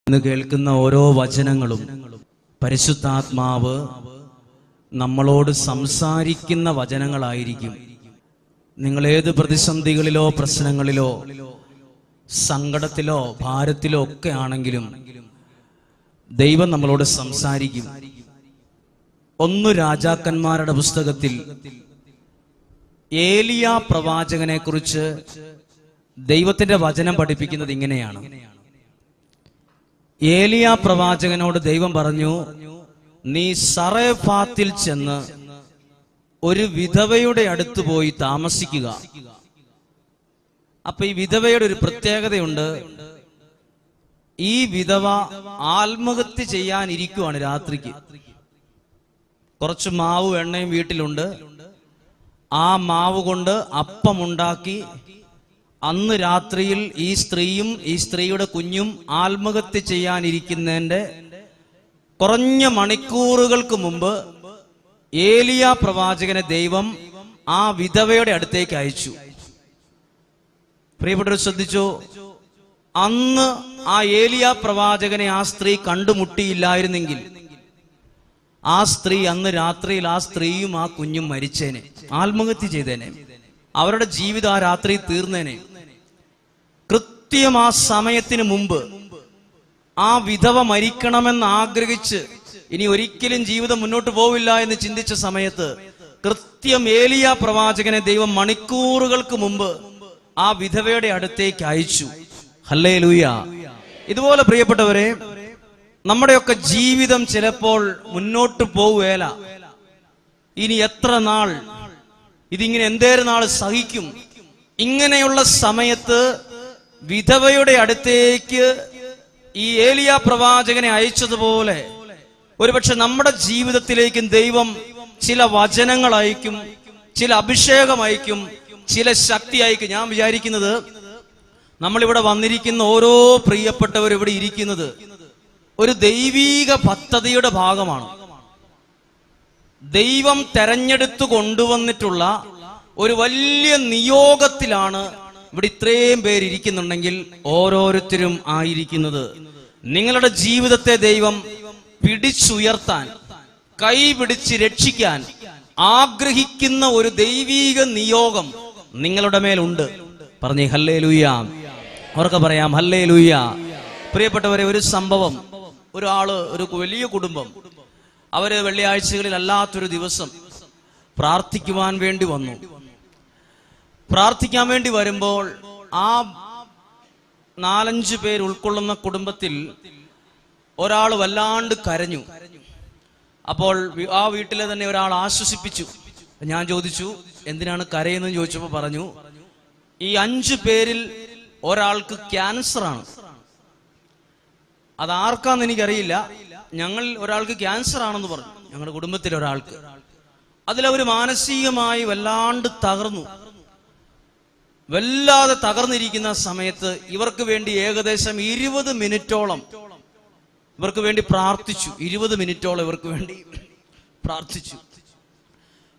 ഇന്ന് കേൾക്കുന്ന ഓരോ വചനങ്ങളും പരിശുദ്ധാത്മാവ് നമ്മളോട് സംസാരിക്കുന്ന വചനങ്ങളായിരിക്കും. നിങ്ങൾ ഏത് പ്രതിസന്ധികളിലോ പ്രശ്നങ്ങളിലോ സങ്കടത്തിലോ ഭാരത്തിലോ ഒക്കെ ആണെങ്കിലും ദൈവം നമ്മളോട് സംസാരിക്കും. 1 രാജാക്കന്മാരുടെ പുസ്തകത്തിൽ ഏലിയ പ്രവാചകനെ കുറിച്ച് ദൈവത്തിന്റെ വചനം പഠിപ്പിക്കുന്നത് ഇങ്ങനെയാണ്. ഏലിയ പ്രവാചകനോട് ദൈവം പറഞ്ഞു, നീ സറേഫാത്തിൽ ചെന്ന് ഒരു വിധവയുടെ അടുത്ത് പോയി താമസിക്കുക. അപ്പൊ ഈ വിധവയുടെ ഒരു പ്രത്യേകതയുണ്ട്. ഈ വിധവ ആത്മഹത്യ ചെയ്യാനിരിക്കുവാണ് രാത്രിക്ക്. കുറച്ച് മാവ് എണ്ണയും വീട്ടിലുണ്ട്. ആ മാവ് കൊണ്ട് അപ്പമുണ്ടാക്കി അന്ന് രാത്രിയിൽ ഈ സ്ത്രീയും ഈ സ്ത്രീയുടെ കുഞ്ഞും ആത്മഹത്യ ചെയ്യാനിരിക്കുന്നതിന്റെ കുറഞ്ഞ മണിക്കൂറുകൾക്ക് മുമ്പ് ഏലിയ പ്രവാചകനെ ദൈവം ആ വിധവയുടെ അടുത്തേക്ക് അയച്ചു. പ്രിയപ്പെട്ടവർ ശ്രദ്ധിച്ചോ, അന്ന് ആ ഏലിയ പ്രവാചകനെ ആ സ്ത്രീ കണ്ടുമുട്ടിയില്ലായിരുന്നെങ്കിൽ ആ സ്ത്രീ അന്ന് രാത്രിയിൽ ആ സ്ത്രീയും ആ കുഞ്ഞും മരിച്ചേനെ, ആത്മഹത്യ ചെയ്തേനെ, അവരുടെ ജീവിതം ആ രാത്രി തീർന്നേനെ. കൃത്യം ആ സമയത്തിന് മുമ്പ് ആ വിധവ മരിക്കണമെന്ന് ആഗ്രഹിച്ച് ഇനി ഒരിക്കലും ജീവിതം മുന്നോട്ട് പോവില്ല എന്ന് ചിന്തിച്ച സമയത്ത് കൃത്യം ഏലിയ പ്രവാചകനെ ദൈവം മണിക്കൂറുകൾക്ക് മുമ്പ് ആ വിധവയുടെ അടുത്തേക്ക് അയച്ചു. ഹല്ലേലൂയ. ഇതുപോലെ പ്രിയപ്പെട്ടവരെ, നമ്മുടെയൊക്കെ ജീവിതം ചിലപ്പോൾ മുന്നോട്ട് പോവുകയില്ല. ഇനി എത്ര നാൾ ഇതിങ്ങനെ എന്തേരം നാൾ സഹിക്കും? ഇങ്ങനെയുള്ള സമയത്ത് വിധവയുടെ അടുത്തേക്ക് ഈ ഏലിയ പ്രവാചകനെ അയച്ചതുപോലെ ഒരുപക്ഷെ നമ്മുടെ ജീവിതത്തിലേക്കും ദൈവം ചില വചനങ്ങൾ അയക്കും, ചില അഭിഷേകം അയക്കും, ചില ശക്തി അയക്കും. ഞാൻ വിചാരിക്കുന്നത് നമ്മളിവിടെ വന്നിരിക്കുന്ന ഓരോ പ്രിയപ്പെട്ടവർ ഇവിടെ ഇരിക്കുന്നത് ഒരു ദൈവീക പദ്ധതിയുടെ ഭാഗമാണ്. ദൈവം തെരഞ്ഞെടുത്തു കൊണ്ടുവന്നിട്ടുള്ള ഒരു വലിയ നിയോഗത്തിലാണ് ഇവിടെ ഇത്രയും പേരിയ്ക്കുന്നുണ്ടെങ്കിൽ ഓരോരുത്തരും ആയിരിക്കുന്നത്. നിങ്ങളുടെ ജീവിതത്തെ ദൈവം പിടിച്ചുയർത്താൻ, കൈ പിടിച്ച് രക്ഷിക്കാൻ ആഗ്രഹിക്കുന്ന ഒരു ദൈവീക നിയോഗം നിങ്ങളുടെ മേലുണ്ട്. പറഞ്ഞേ ഹല്ലേലൂയ. അവർക്ക് പറയാം ഹല്ലേലൂയ. പ്രിയപ്പെട്ടവരെ, ഒരു സംഭവം, ഒരു വലിയ കുടുംബം, അവര് വെള്ളിയാഴ്ചകളിൽ അല്ലാത്തൊരു ദിവസം പ്രാർത്ഥിക്കുവാൻ വേണ്ടി വന്നു. പ്രാർത്ഥിക്കാൻ വേണ്ടി വരുമ്പോൾ ആ 4-5 പേർ ഉൾക്കൊള്ളുന്ന കുടുംബത്തിൽ ഒരാൾ വല്ലാണ്ട് കരഞ്ഞു. അപ്പോൾ ആ വീട്ടിലെ തന്നെ ഒരാൾ ആശ്വസിപ്പിച്ചു. ഞാൻ ചോദിച്ചു, എന്തിനാണ് കരയുന്നതെന്ന് ചോദിച്ചപ്പോൾ പറഞ്ഞു, ഈ 5 പേരിൽ ഒരാൾക്ക് ക്യാൻസർ ആണ്. അതാർക്കാന്ന് എനിക്കറിയില്ല, ഞങ്ങൾ ഒരാൾക്ക് ക്യാൻസർ ആണെന്ന് പറഞ്ഞു, ഞങ്ങളുടെ കുടുംബത്തിലെ ഒരാൾക്ക്. അതിലവര് മാനസികമായി വല്ലാണ്ട് തകർന്നു. വല്ലാതെ തകർന്നിരിക്കുന്ന സമയത്ത് ഇവർക്ക് വേണ്ടി ഏകദേശം 20 മിനിറ്റോളം ഇവർക്ക് വേണ്ടി പ്രാർത്ഥിച്ചു. 20 മിനിറ്റോളം ഇവർക്ക് വേണ്ടി പ്രാർത്ഥിച്ചു.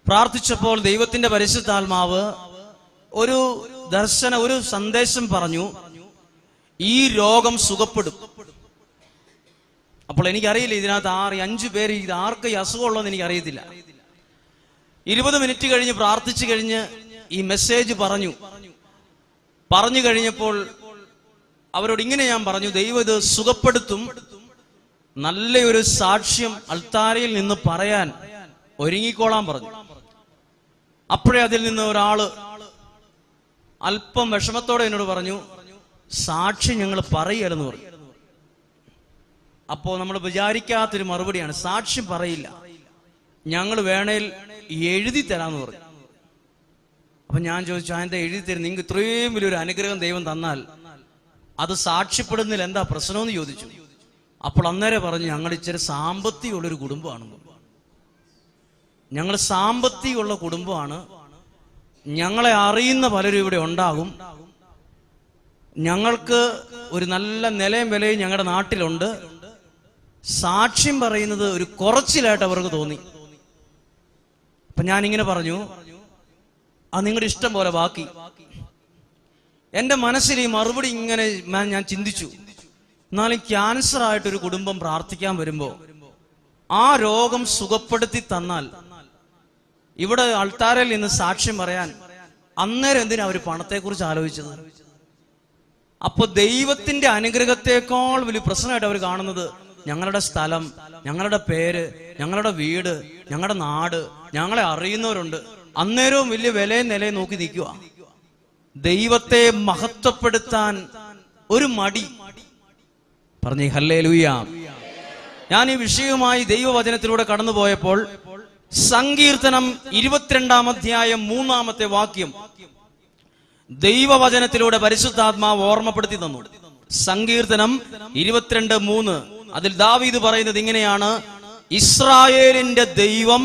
പ്രാർത്ഥിച്ചപ്പോൾ ദൈവത്തിന്റെ പരിശുദ്ധാത്മാവ് ഒരു സന്ദേശം പറഞ്ഞു, ഈ രോഗം സുഖപ്പെടും. അപ്പോൾ എനിക്കറിയില്ല ഇതിനകത്ത് 5 പേര് ഇത് ആർക്ക് ഈ അസുഖമുള്ളതെന്ന് എനിക്കറിയത്തില്ല. 20 മിനിറ്റ് കഴിഞ്ഞ് പ്രാർത്ഥിച്ചു കഴിഞ്ഞ് ഈ മെസ്സേജ് പറഞ്ഞു കഴിഞ്ഞപ്പോൾ അവരോട് ഇങ്ങനെ ഞാൻ പറഞ്ഞു, ദൈവം ഇത് സുഖപ്പെടുത്തും, നല്ലൊരു സാക്ഷ്യം അൾത്താരയിൽ നിന്ന് പറയാൻ ഒരുങ്ങിക്കോളാൻ പറഞ്ഞു. അപ്പോഴേ അതിൽ നിന്ന് ഒരാള് അല്പം വിഷമത്തോടെ എന്നോട് പറഞ്ഞു, സാക്ഷ്യം ഞങ്ങൾ പറയലെന്ന് പറഞ്ഞു. അപ്പോ നമ്മൾ വിചാരിക്കാത്തൊരു മറുപടിയാണ്, സാക്ഷ്യം പറയില്ല, ഞങ്ങൾ വേണേൽ എഴുതി തരാമെന്ന് പറഞ്ഞു. അപ്പൊ ഞാൻ ചോദിച്ചു, എന്താ എഴുതി തരും? നിങ്ങൾക്ക് ഇത്രയും വലിയൊരു അനുഗ്രഹം ദൈവം തന്നാൽ അത് സാക്ഷ്യപ്പെടുന്നതിൽ എന്താ പ്രശ്നമെന്ന് ചോദിച്ചു. അപ്പോൾ അന്നേരം പറഞ്ഞു, ഞങ്ങൾ ഇച്ചിരി സാമ്പത്തികമുള്ളൊരു കുടുംബമാണെന്ന്. ഞങ്ങൾ സാമ്പത്തികമുള്ള കുടുംബമാണ്, ഞങ്ങളെ അറിയുന്ന പലരും ഇവിടെ ഉണ്ടാകും, ഞങ്ങൾക്ക് ഒരു നല്ല നിലയും വിലയും ഞങ്ങളുടെ നാട്ടിലുണ്ട്, സാക്ഷ്യം പറയുന്നത് ഒരു കുറച്ചിലായിട്ട് അവർക്ക് തോന്നി. അപ്പൊ ഞാനിങ്ങനെ പറഞ്ഞു, അത് നിങ്ങളുടെ ഇഷ്ടം പോലെ ബാക്കി. എന്റെ മനസ്സിൽ ഈ മറുപടി ഇങ്ങനെ ഞാൻ ചിന്തിച്ചു, എന്നാലും ക്യാൻസർ ആയിട്ടൊരു കുടുംബം പ്രാർത്ഥിക്കാൻ വരുമ്പോ ആ രോഗം സുഖപ്പെടുത്തി തന്നാൽ ഇവിടെ അൾത്താരയിൽ നിന്ന് സാക്ഷ്യം പറയാൻ അന്നേരം എന്തിനാ അവർ പണത്തെക്കുറിച്ച് ആലോചിച്ചത്? അപ്പൊ ദൈവത്തിന്റെ അനുഗ്രഹത്തെക്കാൾ വലിയ പ്രശ്നമായിട്ട് അവർ കാണുന്നത് ഞങ്ങളുടെ സ്ഥലം, ഞങ്ങളുടെ പേര്, ഞങ്ങളുടെ വീട്, ഞങ്ങളുടെ നാട്, ഞങ്ങളെ അറിയുന്നവരുണ്ട്. അന്നേരവും വലിയ വിലയും നിലയും നോക്കി നിൽക്കുക. ദൈവത്തെ മഹത്വപ്പെടുത്താൻ ഒരു മടി. പറഞ്ഞേ ഹല്ലേലൂയ. ഞാൻ ഈ വിഷയവുമായി ദൈവവചനത്തിലൂടെ കടന്നുപോയപ്പോൾ സങ്കീർത്തനം 22-ാം അധ്യായം 3-ാമത്തെ വാക്യം ദൈവവചനത്തിലൂടെ പരിശുദ്ധാത്മാവ് ഓർമ്മപ്പെടുത്തി തന്നു. സങ്കീർത്തനം 22:3 അതിൽ ദാവീദ് പറയുന്നത് ഇങ്ങനെയാണ്: ഇസ്രായേലിന്റെ ദൈവം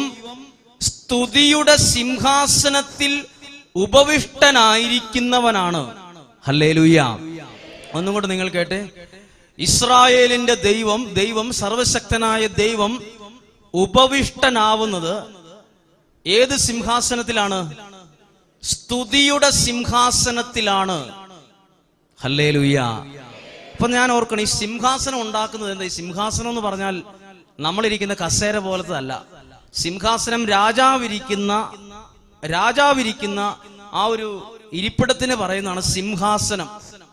സ്തുതിയുടെ സിംഹാസനത്തിൽ ഉപവിഷ്ടനായിരിക്കുന്നവനാണ്. ഹല്ലേലൂയ. ഒന്നും കൂടെ നിങ്ങൾ കേട്ടെ. ഇസ്രായേലിന്റെ ദൈവം സർവശക്തനായ ദൈവം ഉപവിഷ്ടനാവുന്നത് ഏത് സിംഹാസനത്തിലാണ്? സ്തുതിയുടെ സിംഹാസനത്തിലാണ്. ഹല്ലേലൂയ. അപ്പൊ ഞാൻ ഓർക്കണം, ഈ സിംഹാസനം ഉണ്ടാക്കുന്നത് എന്താ? ഈ സിംഹാസനം എന്ന് പറഞ്ഞാൽ നമ്മളിരിക്കുന്ന കസേര പോലത്തെ അല്ല. സിംഹാസനം രാജാവിരിക്കുന്ന ആ ഒരു ഇരിപ്പിടത്തിന് പറയുന്നതാണ് സിംഹാസനം.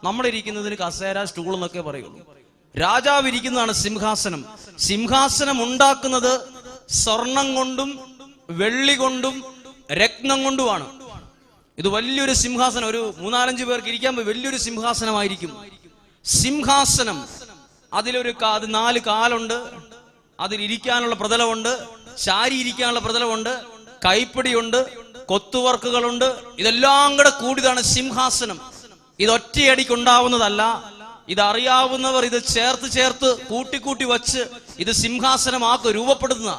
നമ്മളിരിക്കുന്നതിന് കസേര, സ്റ്റൂൾ എന്നൊക്കെ പറയുള്ളൂ. രാജാവിരിക്കുന്നതാണ് സിംഹാസനം. സിംഹാസനം ഉണ്ടാക്കുന്നത് സ്വർണം കൊണ്ടും വെള്ളി കൊണ്ടും രത്നം കൊണ്ടുമാണ്. ഇത് വലിയൊരു സിംഹാസനം, ഒരു 3-4 പേർക്ക് ഇരിക്കാൻ വലിയൊരു സിംഹാസനമായിരിക്കും. സിംഹാസനം അതിലൊരു 4 കാലുണ്ട്, അതിലിരിക്കാനുള്ള പ്രതലമുണ്ട്, ശാരി ഇരിക്കാനുള്ള പ്രതലമുണ്ട്, കൈപ്പിടിയുണ്ട്, കൊത്തുവർക്കുകളുണ്ട്. ഇതെല്ലാം കൂടെ കൂടിയതാണ് സിംഹാസനം. ഇത് ഒറ്റയടിക്കുണ്ടാവുന്നതല്ല. ഇതറിയാവുന്നവർ ഇത് ചേർത്ത് കൂട്ടി വച്ച് ഇത് സിംഹാസനമാക്കുക, രൂപപ്പെടുന്ന.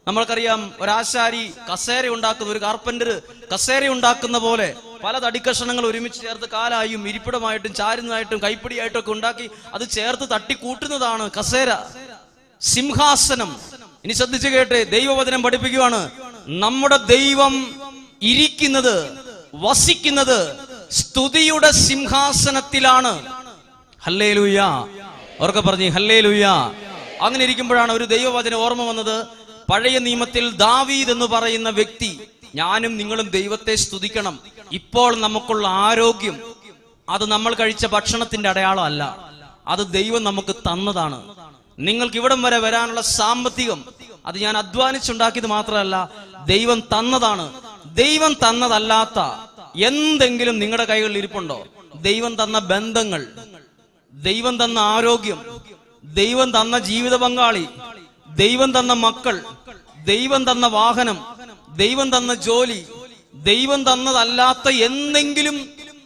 നമ്മൾക്കറിയാം, ഒരാശാരി കസേര ഉണ്ടാക്കുന്ന, ഒരു കാർപ്പന്റർ കസേര ഉണ്ടാക്കുന്ന പോലെ പല തടിക്കഷണങ്ങൾ ഒരുമിച്ച് ചേർത്ത് കാലായും ഇരിപ്പിടമായിട്ടും ചാരുന്നതായിട്ടും കൈപ്പിടിയായിട്ടും ഒക്കെ ഉണ്ടാക്കി അത് ചേർത്ത് തട്ടിക്കൂട്ടുന്നതാണ് കസേര, സിംഹാസനം. ഇനി ശ്രദ്ധിച്ചു കേട്ടെ, ദൈവവചനം പഠിപ്പിക്കുകയാണ്, നമ്മുടെ ദൈവം ഇരിക്കുന്നത്, വസിക്കുന്നത് സ്തുതിയുടെ സിംഹാസനത്തിലാണ്. ഹല്ലേലൂയ. അവർക്ക് പറഞ്ഞു ഹല്ലേലൂയ. അങ്ങനെ ഇരിക്കുമ്പോഴാണ് ഒരു ദൈവവചനം ഓർമ്മ വന്നത്. പഴയ നിയമത്തിൽ ദാവീദ് എന്ന് പറയുന്ന വ്യക്തി, ഞാനും നിങ്ങളും ദൈവത്തെ സ്തുതിക്കണം. ഇപ്പോൾ നമുക്കുള്ള ആരോഗ്യം അത് നമ്മൾ കഴിച്ച ഭക്ഷണത്തിന്റെ അടയാളം അല്ല, അത് ദൈവം നമുക്ക് തന്നതാണ്. നിങ്ങൾക്ക് ഇവിടം വരെ വരാനുള്ള സാമ്പത്തികം അത് ഞാൻ അധ്വാനിച്ചുണ്ടാക്കിയത് മാത്രമല്ല, ദൈവം തന്നതാണ്. ദൈവം തന്നതല്ലാത്ത എന്തെങ്കിലും നിങ്ങളുടെ കൈകളിൽ ഇരിപ്പുണ്ടോ? ദൈവം തന്ന ബന്ധങ്ങൾ, ദൈവം തന്ന ആരോഗ്യം, ദൈവം തന്ന ജീവിത പങ്കാളി, ദൈവം തന്ന മക്കൾ, ദൈവം തന്ന വാഹനം, ദൈവം തന്ന ജോലി, ദൈവം തന്നതല്ലാത്ത എന്തെങ്കിലും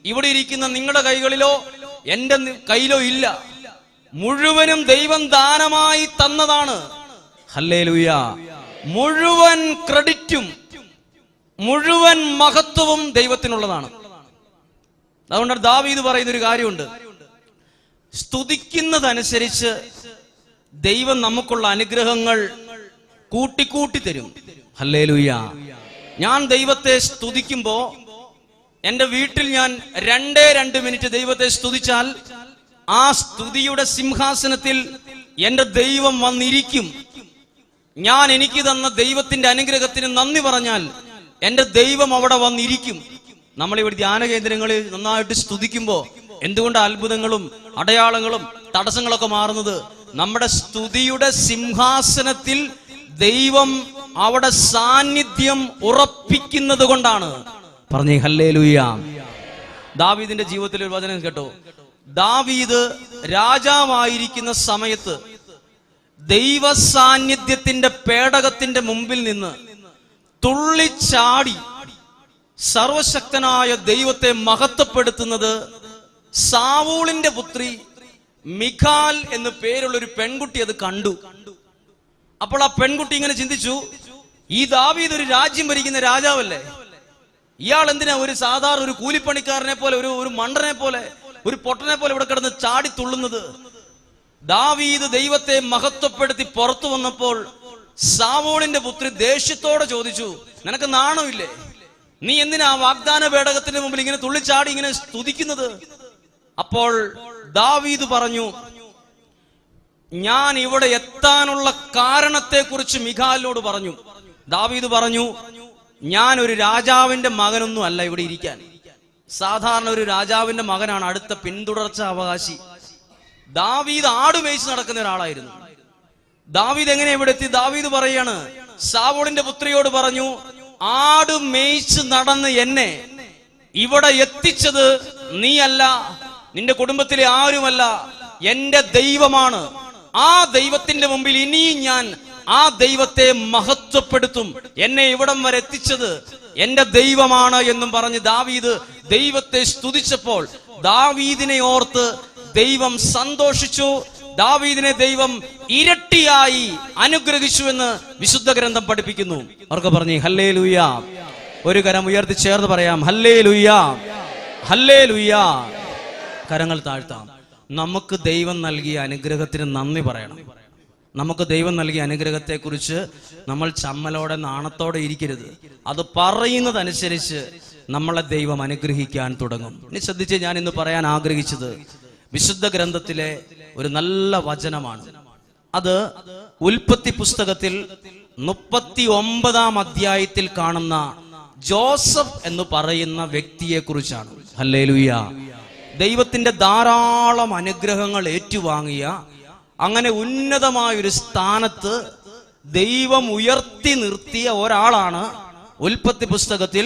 ഇവിടെ ഇരിക്കുന്ന നിങ്ങളുടെ കൈകളിലോ എന്റെ കയ്യിലോ ഇല്ല. മുഴുവനും ദൈവം ദാനമായി തന്നതാണ്. ഹല്ലേലൂയ. മുഴുവൻ ക്രെഡിറ്റും മുഴുവൻ മഹത്വവും ദൈവത്തിനുള്ളതാണ്. അതുകൊണ്ട് ദാവീദ് പറയുന്ന ഒരു കാര്യമുണ്ട്, സ്തുതിക്കുന്നതനുസരിച്ച് ദൈവം നമുക്കുള്ള അനുഗ്രഹങ്ങൾ കൂട്ടിക്കൂട്ടി തരും. ഹല്ലേലൂയ. ഞാൻ ദൈവത്തെ സ്തുതിക്കുമ്പോ എന്റെ വീട്ടിൽ ഞാൻ 2 മിനിറ്റ് ദൈവത്തെ സ്തുതിച്ചാൽ ആ സ്തുതിയുടെ സിംഹാസനത്തിൽ എന്റെ ദൈവം വന്നിരിക്കും. ഞാൻ എനിക്ക് തന്ന ദൈവത്തിന്റെ അനുഗ്രഹത്തിന് നന്ദി പറഞ്ഞാൽ എന്റെ ദൈവം അവിടെ വന്നിരിക്കും. നമ്മളിവിടെ ധ്യാന കേന്ദ്രങ്ങളിൽ നന്നായിട്ട് സ്തുതിക്കുമ്പോ എന്തുകൊണ്ട് അത്ഭുതങ്ങളും അടയാളങ്ങളും തടസ്സങ്ങളൊക്കെ മാറുന്നത്? നമ്മുടെ സ്തുതിയുടെ സിംഹാസനത്തിൽ ദൈവം അവിടെ സാന്നിധ്യം ഉറപ്പിക്കുന്നത് കൊണ്ടാണ്. പറഞ്ഞേ ഹല്ലേലൂയ. ദാവീദിന്റെ ജീവിതത്തിൽ ഒരു വചനം കേട്ടോ. ദാവീദ് രാജാവായിരിക്കുന്ന സമയത്ത് ദൈവ സാന്നിധ്യത്തിന്റെ പേടകത്തിന്റെ മുമ്പിൽ നിന്ന് തുള്ളിച്ചാടി സർവശക്തനായ ദൈവത്തെ മഹത്വപ്പെടുത്തുന്നത് സാവൂളിന്റെ പുത്രി മിഖാൽ എന്ന് പേരുള്ള ഒരു പെൺകുട്ടി അത് കണ്ടു. അപ്പോൾ ആ പെൺകുട്ടി ഇങ്ങനെ ചിന്തിച്ചു, ഈ ദാവീദ് ഒരു രാജ്യം ഭരിക്കുന്ന രാജാവല്ലേ, ഇയാൾ എന്തിനാ ഒരു സാധാരണ ഒരു കൂലിപ്പണിക്കാരനെ പോലെ, ഒരു മണ്ടനെ പോലെ, ഒരു പൊട്ടനെ പോലെ ഇവിടെ കിടന്ന് ചാടി തുള്ളുന്നത്? ദാവീദ് ദൈവത്തെ മഹത്വപ്പെടുത്തി പുറത്തു വന്നപ്പോൾ സാവൂളിന്റെ പുത്രി ദേഷ്യത്തോടെ ചോദിച്ചു, നിനക്ക് നാണമില്ലേ? നീ എന്തിനാ വാഗ്ദാന പേടകത്തിന് മുമ്പിൽ ഇങ്ങനെ തുള്ളിച്ചാടി ഇങ്ങനെ സ്തുതിക്കുന്നത്? അപ്പോൾ ദാവീദ് പറഞ്ഞു, ഞാൻ ഇവിടെ എത്താനുള്ള കാരണത്തെക്കുറിച്ച് മിഖാലിനോട് പറഞ്ഞു. ദാവീദ് പറഞ്ഞു, ഞാൻ ഒരു രാജാവിന്റെ മകനൊന്നും അല്ല ഇവിടെ ഇരിക്കാൻ. സാധാരണ ഒരു രാജാവിന്റെ മകനാണ് അടുത്ത പിന്തുടർച്ച അവകാശി. ദാവീദ് ആട് മേയിച്ച് നടക്കുന്ന ഒരാളായിരുന്നു. ദാവീദ് എങ്ങനെ ഇവിടെ എത്തി? ദാവീദ് പറയാണ്, സാവൂളിന്റെ പുത്രിയോട് പറഞ്ഞു, ആട് മേയിച്ച് നടന്ന് എന്നെ ഇവിടെ എത്തിച്ചത് നീയല്ല, നിന്റെ കുടുംബത്തിലെ ആരുമല്ല, എന്റെ ദൈവമാണ്. ആ ദൈവത്തിന്റെ മുമ്പിൽ ഇനിയും ഞാൻ ആ ദൈവത്തെ മഹത്വപ്പെടുത്തും. എന്നെ ഇവിടം വരെ എത്തിച്ചത് എന്റെ ദൈവമാണ് എന്നും പറഞ്ഞ് ദാവീദ് ദൈവത്തെ സ്തുതിച്ചപ്പോൾ ദാവീദിനെ ഓർത്ത് ദൈവം സന്തോഷിച്ചു. ദാവീദിനെ ദൈവം ഇരട്ടിയായി അനുഗ്രഹിച്ചു എന്ന് വിശുദ്ധ ഗ്രന്ഥം പഠിപ്പിക്കുന്നു. അവർക്ക് പറഞ്ഞു ഹല്ലേലൂയ. ഒരു കരം ഉയർത്തി ചേർന്ന് പറയാം, ഹല്ലേലൂയ, ഹല്ലേലൂയ. കരങ്ങൾ താഴ്ത്താം. നമുക്ക് ദൈവം നൽകിയ അനുഗ്രഹത്തിന് നന്ദി പറയണം. നമുക്ക് ദൈവം നൽകിയ അനുഗ്രഹത്തെക്കുറിച്ച് നമ്മൾ ചമ്മലോടെ നാണത്തോടെ ഇരിക്കരുത്. അത് പറയുന്നതനുസരിച്ച് നമ്മളെ ദൈവം അനുഗ്രഹിക്കാൻ തുടങ്ങും. ഇനി ശ്രദ്ധിച്ച്, ഞാൻ ഇന്ന് പറയാൻ ആഗ്രഹിച്ചത് വിശുദ്ധ ഗ്രന്ഥത്തിലെ ഒരു നല്ല വചനമാണ്. അത് ഉൽപ്പത്തി പുസ്തകത്തിൽ 39 അധ്യായത്തിൽ കാണുന്ന ജോസഫ് എന്ന് പറയുന്ന വ്യക്തിയെ കുറിച്ചാണ്. ഹല്ലേലൂയ. ദൈവത്തിന്റെ ധാരാളം അനുഗ്രഹങ്ങൾ ഏറ്റുവാങ്ങിയ, അങ്ങനെ ഉന്നതമായൊരു സ്ഥാനത്ത് ദൈവം ഉയർത്തി നിർത്തിയ ഒരാളാണ് ഉൽപ്പത്തി പുസ്തകത്തിൽ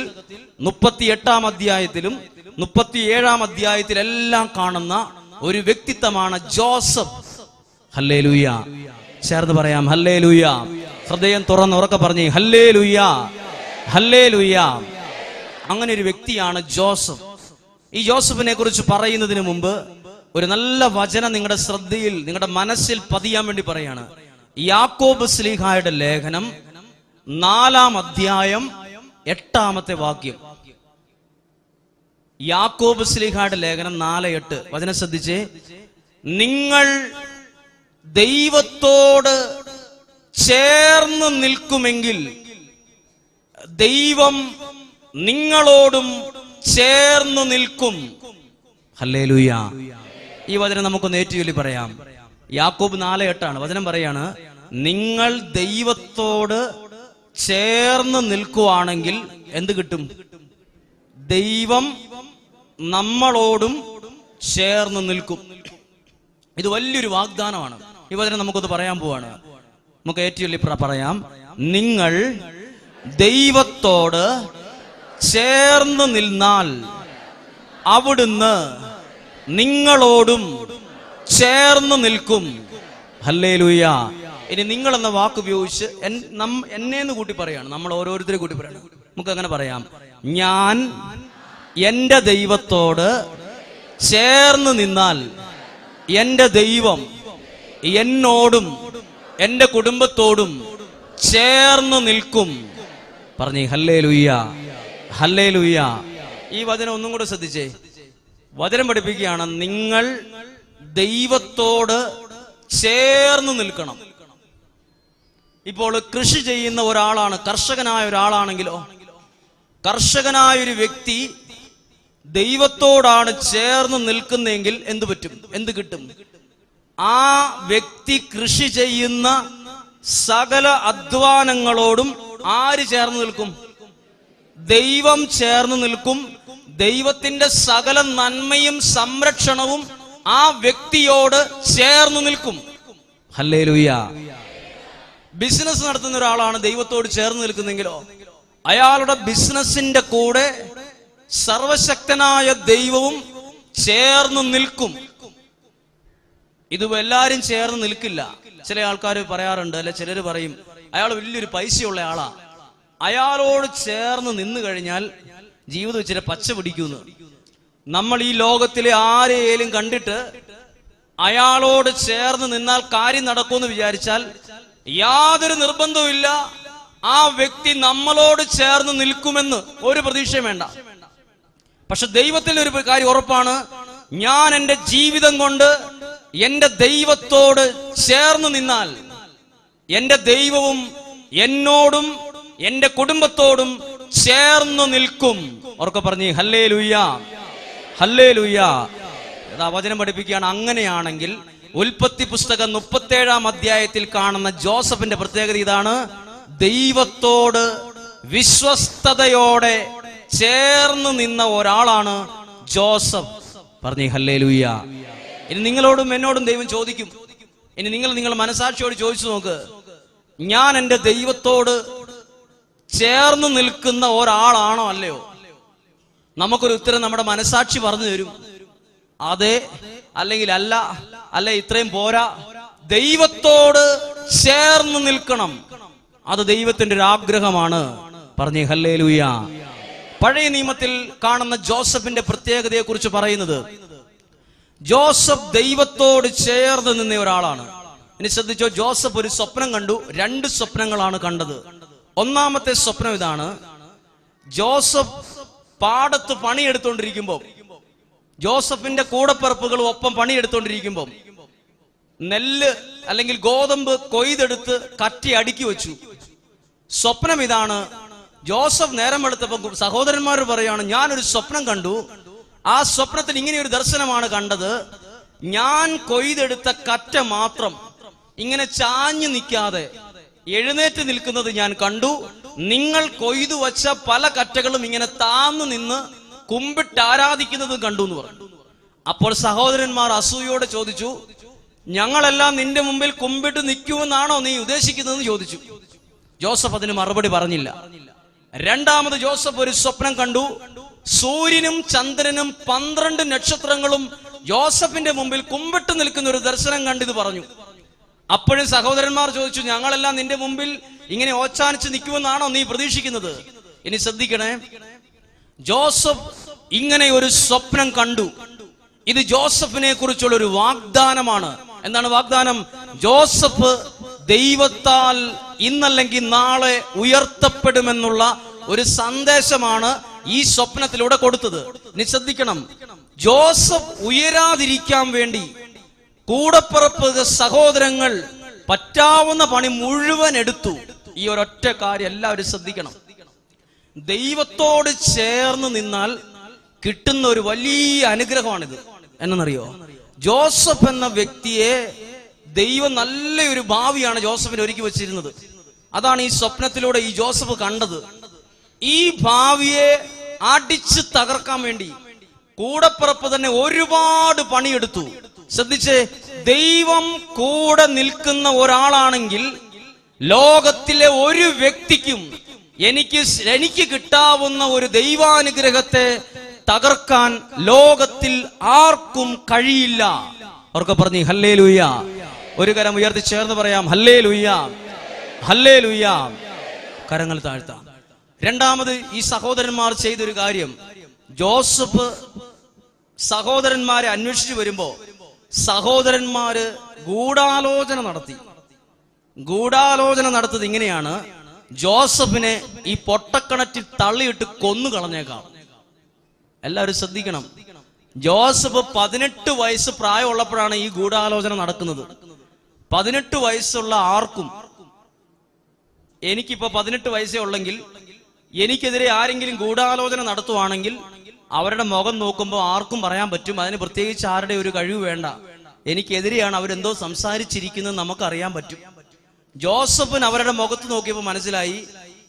38 അധ്യായത്തിലും 37 അധ്യായത്തിലെല്ലാം കാണുന്ന ഒരു വ്യക്തിത്വമാണ് ജോസഫ്. ഹല്ലേലൂയ. ചേർന്ന് പറയാം ഹല്ലേലൂയ. ഹൃദയം തുറന്ന് ഉറക്കെ പറഞ്ഞേ ഹല്ലേലൂയ, ഹല്ലേലൂയ. അങ്ങനെ ഒരു വ്യക്തിയാണ് ജോസഫ്. ഈ ജോസഫിനെ കുറിച്ച് പറയുന്നതിന് മുമ്പ് ഒരു നല്ല വചനം നിങ്ങളുടെ ശ്രദ്ധയിൽ, നിങ്ങളുടെ മനസ്സിൽ പതിയാൻ വേണ്ടി പറയാണ്. യാക്കോബ് ശ്ലീഹായുടെ ലേഖനം 4 അധ്യായം 8 വാക്യം. യാക്കോബ് ശ്ലീഹായുടെ ലേഖനം 4:8 വചനം ശ്രദ്ധിച്ചേ. നിങ്ങൾ ദൈവത്തോട് ചേർന്ന് നിൽക്കുമെങ്കിൽ ദൈവം നിങ്ങളോടും ചേർന്ന് നിൽക്കും. ഹല്ലേലൂയ. ഈ വചനം നമുക്കൊന്ന് ഏറ്റുചൊല്ലി പറയാം. യാക്കോബ് 4:8 വചനം പറയാണ്, നിങ്ങൾ ദൈവത്തോട് ചേർന്ന് നിൽക്കുവാണെങ്കിൽ എന്ത് കിട്ടും? ദൈവം നമ്മളോടും ചേർന്ന് നിൽക്കും. ഇത് വലിയൊരു വാഗ്ദാനമാണ്. ഈ വചനം നമുക്കൊന്ന് പറയാൻ പോവാണ്. നമുക്ക് ഏറ്റുചൊല്ലി പറയാം, നിങ്ങൾ ദൈവത്തോട് ചേർന്ന് നിന്നാൽ അവിടുന്ന് നിങ്ങളോടും ചേർന്ന് നിൽക്കും. ഹല്ലേലൂയ. ഇനി നിങ്ങൾ എന്ന വാക്ക് ഉപയോഗിച്ച് എന്നെന്ന് കൂട്ടി പറയാണ്, നമ്മൾ ഓരോരുത്തരെ കൂട്ടി പറയണം. നമുക്ക് അങ്ങനെ പറയാം, ഞാൻ എന്റെ ദൈവത്തോട് ചേർന്ന് നിന്നാൽ എന്റെ ദൈവം എന്നോടും എന്റെ കുടുംബത്തോടും ചേർന്ന് നിൽക്കും. പറഞ്ഞേ ഹല്ലേലൂയ, ഹല്ലേലൂയ. ഈ വചനം ഒന്നും കൂടെ ശ്രദ്ധിച്ചേ. വചനം പഠിപ്പിക്കുകയാണ്, നിങ്ങൾ ദൈവത്തോട് ചേർന്ന് നിൽക്കണം. ഇപ്പോൾ കൃഷി ചെയ്യുന്ന ഒരാളാണ്, കർഷകനായ ഒരാളാണെങ്കിലോ, കർഷകനായ ഒരു വ്യക്തി ദൈവത്തോടാണ് ചേർന്ന് നിൽക്കുന്നതെങ്കിൽ എന്ത് പറ്റും? എന്ത് കിട്ടും? ആ വ്യക്തി കൃഷി ചെയ്യുന്ന സകല അധ്വാനങ്ങളോടും ആര് ചേർന്ന് നിൽക്കും? ദൈവം ചേർന്ന് നിൽക്കും. ദൈവത്തിന്റെ സകല നന്മയും സംരക്ഷണവും ആ വ്യക്തിയോട് ചേർന്ന് നിൽക്കും. ഹല്ലേലൂയ. ബിസിനസ് നടത്തുന്ന ഒരാളാണ് ദൈവത്തോട് ചേർന്ന് നിൽക്കുന്നെങ്കിലോ, അയാളുടെ ബിസിനസിന്റെ കൂടെ സർവശക്തനായ ദൈവവും ചേർന്ന് നിൽക്കും. ഇത് എല്ലാരും ചേർന്ന് നിൽക്കില്ല. ചില ആൾക്കാർ പറയാറുണ്ട്, അല്ലെ ചിലർ പറയും, അയാൾ വലിയൊരു പൈസയുള്ള ആളാ, അയാളോട് ചേർന്ന് നിന്ന് കഴിഞ്ഞാൽ ജീവിതം ഇച്ചിരി പച്ച പിടിക്കുന്നു. നമ്മൾ ഈ ലോകത്തിലെ ആരെയും കണ്ടിട്ട് അയാളോട് ചേർന്ന് നിന്നാൽ കാര്യം നടക്കുമെന്ന് വിചാരിച്ചാൽ യാതൊരു നിർബന്ധവുമില്ല ആ വ്യക്തി നമ്മളോട് ചേർന്ന് നിൽക്കുമെന്ന് ഒരു പ്രതീക്ഷയും വേണ്ട. പക്ഷെ ദൈവത്തിൽ ഒരു കാര്യം ഉറപ്പാണ്, ഞാൻ എൻ്റെ ജീവിതം കൊണ്ട് എന്റെ ദൈവത്തോട് ചേർന്ന് നിന്നാൽ എന്റെ ദൈവവും എന്നോടും എന്റെ കുടുംബത്തോടും ചേർന്ന് നിൽക്കും. ഉറക്കെ പറഞ്ഞേ ഹല്ലേലൂയ, ഹല്ലേലൂയ. വചനം പഠിപ്പിക്കുകയാണ്, അങ്ങനെയാണെങ്കിൽ ഉൽപ്പത്തി പുസ്തകം 37-ാം അധ്യായത്തിൽ കാണുന്ന ജോസഫിന്റെ പ്രത്യേകത ഇതാണ്: ദൈവത്തോട് വിശ്വസ്തയോടെ ചേർന്ന് നിന്ന ഒരാളാണ് ജോസഫ്. പറഞ്ഞേ ഹല്ലേലൂയ. ഇനി നിങ്ങളോടും എന്നോടും ദൈവം ചോദിക്കും. ഇനി നിങ്ങൾ മനസാക്ഷിയോട് ചോദിച്ചു നോക്ക്, ഞാൻ എൻ്റെ ദൈവത്തോട് ചേർന്ന് നിൽക്കുന്ന ഒരാളാണോ അല്ലയോ? നമുക്കൊരു ഉത്തരം നമ്മുടെ മനസാക്ഷി പറഞ്ഞു തരും. അതെ, അല്ലെങ്കിൽ അല്ല, അല്ലെ ഇത്രയും പോരാ. ദൈവത്തോട് ചേർന്ന് നിൽക്കണം. അത് ദൈവത്തിന്റെ ഒരു ആഗ്രഹമാണ്. പറഞ്ഞേ ഹല്ലേലൂയ. പഴയ നിയമത്തിൽ കാണുന്ന ജോസഫിന്റെ പ്രത്യേകതയെ കുറിച്ച് പറയുന്നത്, ജോസഫ് ദൈവത്തോട് ചേർന്ന് നിന്ന ഒരാളാണ്. ഇനി ശ്രദ്ധിച്ചോ, ജോസഫ് ഒരു സ്വപ്നം കണ്ടു. 2 സ്വപ്നങ്ങളാണ് കണ്ടത്. ഒന്നാമത്തെ സ്വപ്നം ഇതാണ്: ജോസഫ് പാടത്ത് പണിയെടുത്തോണ്ടിരിക്കുമ്പോൾ, ജോസഫിന്റെ കൂടപ്പിറപ്പുകൾ ഒപ്പം പണിയെടുത്തോണ്ടിരിക്കുമ്പോൾ നെല്ല് അല്ലെങ്കിൽ ഗോതമ്പ് കൊയ്തെടുത്ത് കറ്റി അടുക്കി വെച്ചു. സ്വപ്നം ഇതാണ്: ജോസഫ് നേരം വെളുത്തപ്പോൾ സഹോദരന്മാർ പറയാണ്, ഞാനൊരു സ്വപ്നം കണ്ടു. ആ സ്വപ്നത്തിൽ ഇങ്ങനെ ഒരു ദർശനമാണ് കണ്ടത്. ഞാൻ കൊയ്തെടുത്ത കറ്റ മാത്രം ഇങ്ങനെ ചാഞ്ഞു നിൽക്കാതെ എഴുന്നേറ്റ് നിൽക്കുന്നത് ഞാൻ കണ്ടു. നിങ്ങൾ കൊയ്തു വച്ച പല കറ്റകളും ഇങ്ങനെ താന്നു നിന്ന് കുമ്പിട്ട് ആരാധിക്കുന്നത് കണ്ടു എന്ന് പറഞ്ഞു. അപ്പോൾ സഹോദരന്മാർ അസൂയോടെ ചോദിച്ചു, ഞങ്ങളെല്ലാം നിന്റെ മുമ്പിൽ കുമ്പിട്ട് നിൽക്കുമെന്നാണോ നീ ഉദ്ദേശിക്കുന്നതെന്ന് ചോദിച്ചു. ജോസഫ് അതിന് മറുപടി പറഞ്ഞില്ല. രണ്ടാമത് ജോസഫ് ഒരു സ്വപ്നം കണ്ടു. സൂര്യനും ചന്ദ്രനും 12 നക്ഷത്രങ്ങളും ജോസഫിന്റെ മുമ്പിൽ കുമ്പിട്ട് നിൽക്കുന്ന ഒരു ദർശനം കണ്ടിത് പറഞ്ഞു. അപ്പോഴും സഹോദരന്മാർ ചോദിച്ചു, ഞങ്ങളെല്ലാം നിന്റെ മുമ്പിൽ ഇങ്ങനെ ഓച്ചാനിച്ച് നിൽക്കുമെന്നാണോ നീ പ്രതീക്ഷിക്കുന്നത്? ഇനി ശ്രദ്ധിക്കണേ, ജോസഫ് ഇങ്ങനെ ഒരു സ്വപ്നം കണ്ടു. ഇത് ജോസഫിനെ കുറിച്ചുള്ള ഒരു വാഗ്ദാനമാണ്. എന്താണ് വാഗ്ദാനം? ജോസഫ് ദൈവത്താൽ ഇന്നല്ലെങ്കിൽ നാളെ ഉയർത്തപ്പെടുമെന്നുള്ള ഒരു സന്ദേശമാണ് ഈ സ്വപ്നത്തിലൂടെ കൊടുത്തത്. ഇനി ശ്രദ്ധിക്കണം, ജോസഫ് ഉയരാതിരിക്കാൻ വേണ്ടി കൂടപ്പിറപ്പ് സഹോദരങ്ങൾ പറ്റാവുന്ന പണി മുഴുവൻ എടുത്തു. ഈ ഒരൊറ്റ കാര്യം എല്ലാവരും ശ്രദ്ധിക്കണം. ദൈവത്തോട് ചേർന്ന് നിന്നാൽ കിട്ടുന്ന ഒരു വലിയ അനുഗ്രഹമാണിത്. എന്നറിയോ, ജോസഫ് എന്ന വ്യക്തിയെ ദൈവം നല്ലൊരു ഭാവിയാണ് ജോസഫിന് ഒരുക്കി വെച്ചിരുന്നത്. അതാണ് ഈ സ്വപ്നത്തിലൂടെ ഈ ജോസഫ് കണ്ടത്. ഈ ഭാവിയെ അടിച്ച് തകർക്കാൻ വേണ്ടി കൂടപ്പിറപ്പ് തന്നെ ഒരുപാട് പണിയെടുത്തു. ശ്രദ്ധിച്ചേ, ദൈവം കൂടെ നിൽക്കുന്ന ഒരാളാണെങ്കിൽ ലോകത്തിലെ ഒരു വ്യക്തിക്കും എനിക്ക് കിട്ടാവുന്ന ഒരു ദൈവാനുഗ്രഹത്തെ തകർക്കാൻ ലോകത്തിൽ ആർക്കും കഴിയില്ല. അവർക്ക് പറഞ്ഞു ഹല്ലേലൂയ. ഒരു കരം ഉയർത്തി ചേർന്ന് പറയാം, ഹല്ലേലൂയ, ഹല്ലേലൂയ. കരങ്ങൾ താഴ്ത്താം. രണ്ടാമത് ഈ സഹോദരന്മാർ ചെയ്തൊരു കാര്യം, ജോസഫ് സഹോദരന്മാരെ അന്വേഷിച്ചു വരുമ്പോ സഹോദരന്മാര് ഗൂഢാലോചന നടത്തി. ഗൂഢാലോചന നടത്തത് ഇങ്ങനെയാണ്: ജോസഫിനെ ഈ പൊട്ടക്കിണറ്റിൽ തള്ളിയിട്ട് കൊന്നു കളഞ്ഞേക്കാം. എല്ലാവരും ശ്രദ്ധിക്കണം, ജോസഫ് 18 വയസ്സ് പ്രായമുള്ളപ്പോഴാണ് ഈ ഗൂഢാലോചന നടക്കുന്നത്. 18 വയസ്സുള്ള ആർക്കും, എനിക്കിപ്പോ 18 വയസ്സേ ഉള്ളെങ്കിൽ എനിക്കെതിരെ ആരെങ്കിലും ഗൂഢാലോചന നടത്തുവാണെങ്കിൽ അവരുടെ മുഖം നോക്കുമ്പോൾ ആർക്കും പറയാൻ പറ്റും. അതിന് പ്രത്യേകിച്ച് ആരുടെ ഒരു കഴിവ് വേണ്ട. എനിക്കെതിരെയാണ് അവരെന്തോ സംസാരിച്ചിരിക്കുന്നത് നമുക്കറിയാൻ പറ്റും. ജോസഫിന് അവരുടെ മുഖത്ത് നോക്കിയപ്പോൾ മനസ്സിലായി,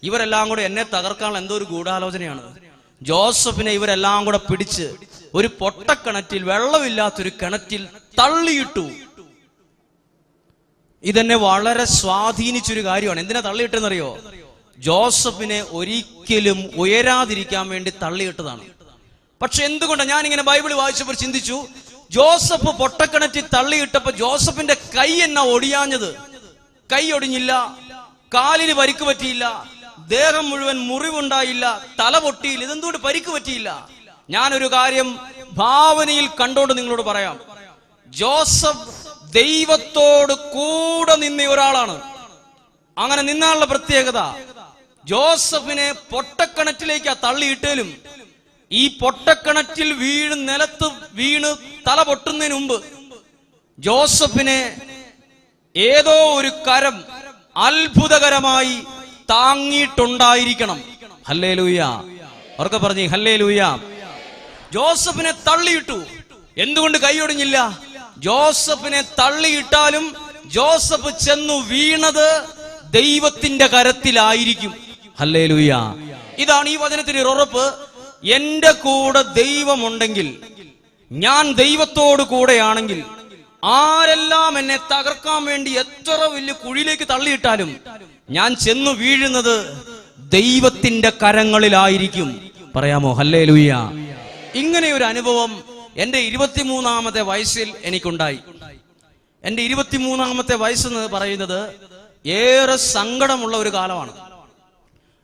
ഇവരെല്ലാം കൂടെ എന്നെ തകർക്കാനുള്ള എന്തോ ഒരു ഗൂഢാലോചനയാണ്. ജോസഫിനെ ഇവരെല്ലാം കൂടെ പിടിച്ച് ഒരു പൊട്ടക്കിണറ്റിൽ, വെള്ളമില്ലാത്തൊരു കിണറ്റിൽ തള്ളിയിട്ടു. ഇതെന്നെ വളരെ സ്വാധീനിച്ചൊരു കാര്യമാണ്. എന്തിനാ തള്ളിയിട്ടെന്നറിയോ? ജോസഫിനെ ഒരിക്കലും ഉയരാതിരിക്കാൻ വേണ്ടി തള്ളിയിട്ടതാണ്. പക്ഷെ എന്തുകൊണ്ടാണ്? ഞാനിങ്ങനെ ബൈബിൾ വായിച്ചപ്പോൾ ചിന്തിച്ചു, ജോസഫ് പൊട്ടക്കിണറ്റിൽ തള്ളിയിട്ടപ്പോ ജോസഫിന്റെ കൈ എന്നാ ഒടിയാഞ്ഞത്? കൈ ഒടിഞ്ഞില്ല, കാലിന് പരിക്ക് പറ്റിയില്ല, ദേഹം മുഴുവൻ മുറിവുണ്ടായില്ല, തല പൊട്ടിയില്ല. ഇതെന്തുകൊണ്ട് പരിക്ക് പറ്റിയില്ല? ഞാനൊരു കാര്യം ഭാവനയിൽ കണ്ടോണ്ട് നിങ്ങളോട് പറയാം. ജോസഫ് ദൈവത്തോട് കൂടെ നിന്ന ഒരാളാണ്. അങ്ങനെ നിന്നാലുള്ള പ്രത്യേകത, ജോസഫിനെ പൊട്ടക്കിണറ്റിലേക്ക് തള്ളിയിട്ടേലും ഈ പൊട്ടക്കിണറ്റിൽ നിലത്ത് വീണ് തല പൊട്ടുന്നതിന് മുമ്പ് ജോസഫിനെ ഏതോ ഒരു കരം അത്ഭുതകരമായി താങ്ങിയിട്ടുണ്ടായിരിക്കണം. ഹല്ലേലൂയ. അവർക്ക് പറഞ്ഞു ഹല്ലേലൂയ. ജോസഫിനെ തള്ളിയിട്ടു. എന്തുകൊണ്ട് കൈയൊടിഞ്ഞില്ല? ജോസഫിനെ തള്ളിയിട്ടാലും ജോസഫ് ചെന്നു വീണത് ദൈവത്തിന്റെ കരത്തിലായിരിക്കും. ഹല്ലേലൂയ. ഇതാണ് ഈ വചനത്തിന്റെ ഉറപ്പ്. എന്റെ കൂടെ ദൈവമുണ്ടെങ്കിൽ, ഞാൻ ദൈവത്തോട് കൂടെയാണെങ്കിൽ, ആരെല്ലാം എന്നെ തകർക്കാൻ വേണ്ടി എത്ര വലിയ കുഴിയിലേക്ക് തള്ളിയിട്ടാലും ഞാൻ ചെന്നു വീഴുന്നത് ദൈവത്തിന്റെ കരങ്ങളിലായിരിക്കും. പറയാമോ ഹല്ലേലൂയ? ഇങ്ങനെ ഒരു അനുഭവം എന്റെ 23-ാമത്തെ വയസ്സിൽ എനിക്കുണ്ടായി. എന്റെ 23-ാമത്തെ വയസ്സെന്ന് പറയുന്നത് ഏറെ സങ്കടമുള്ള ഒരു കാലമാണ്.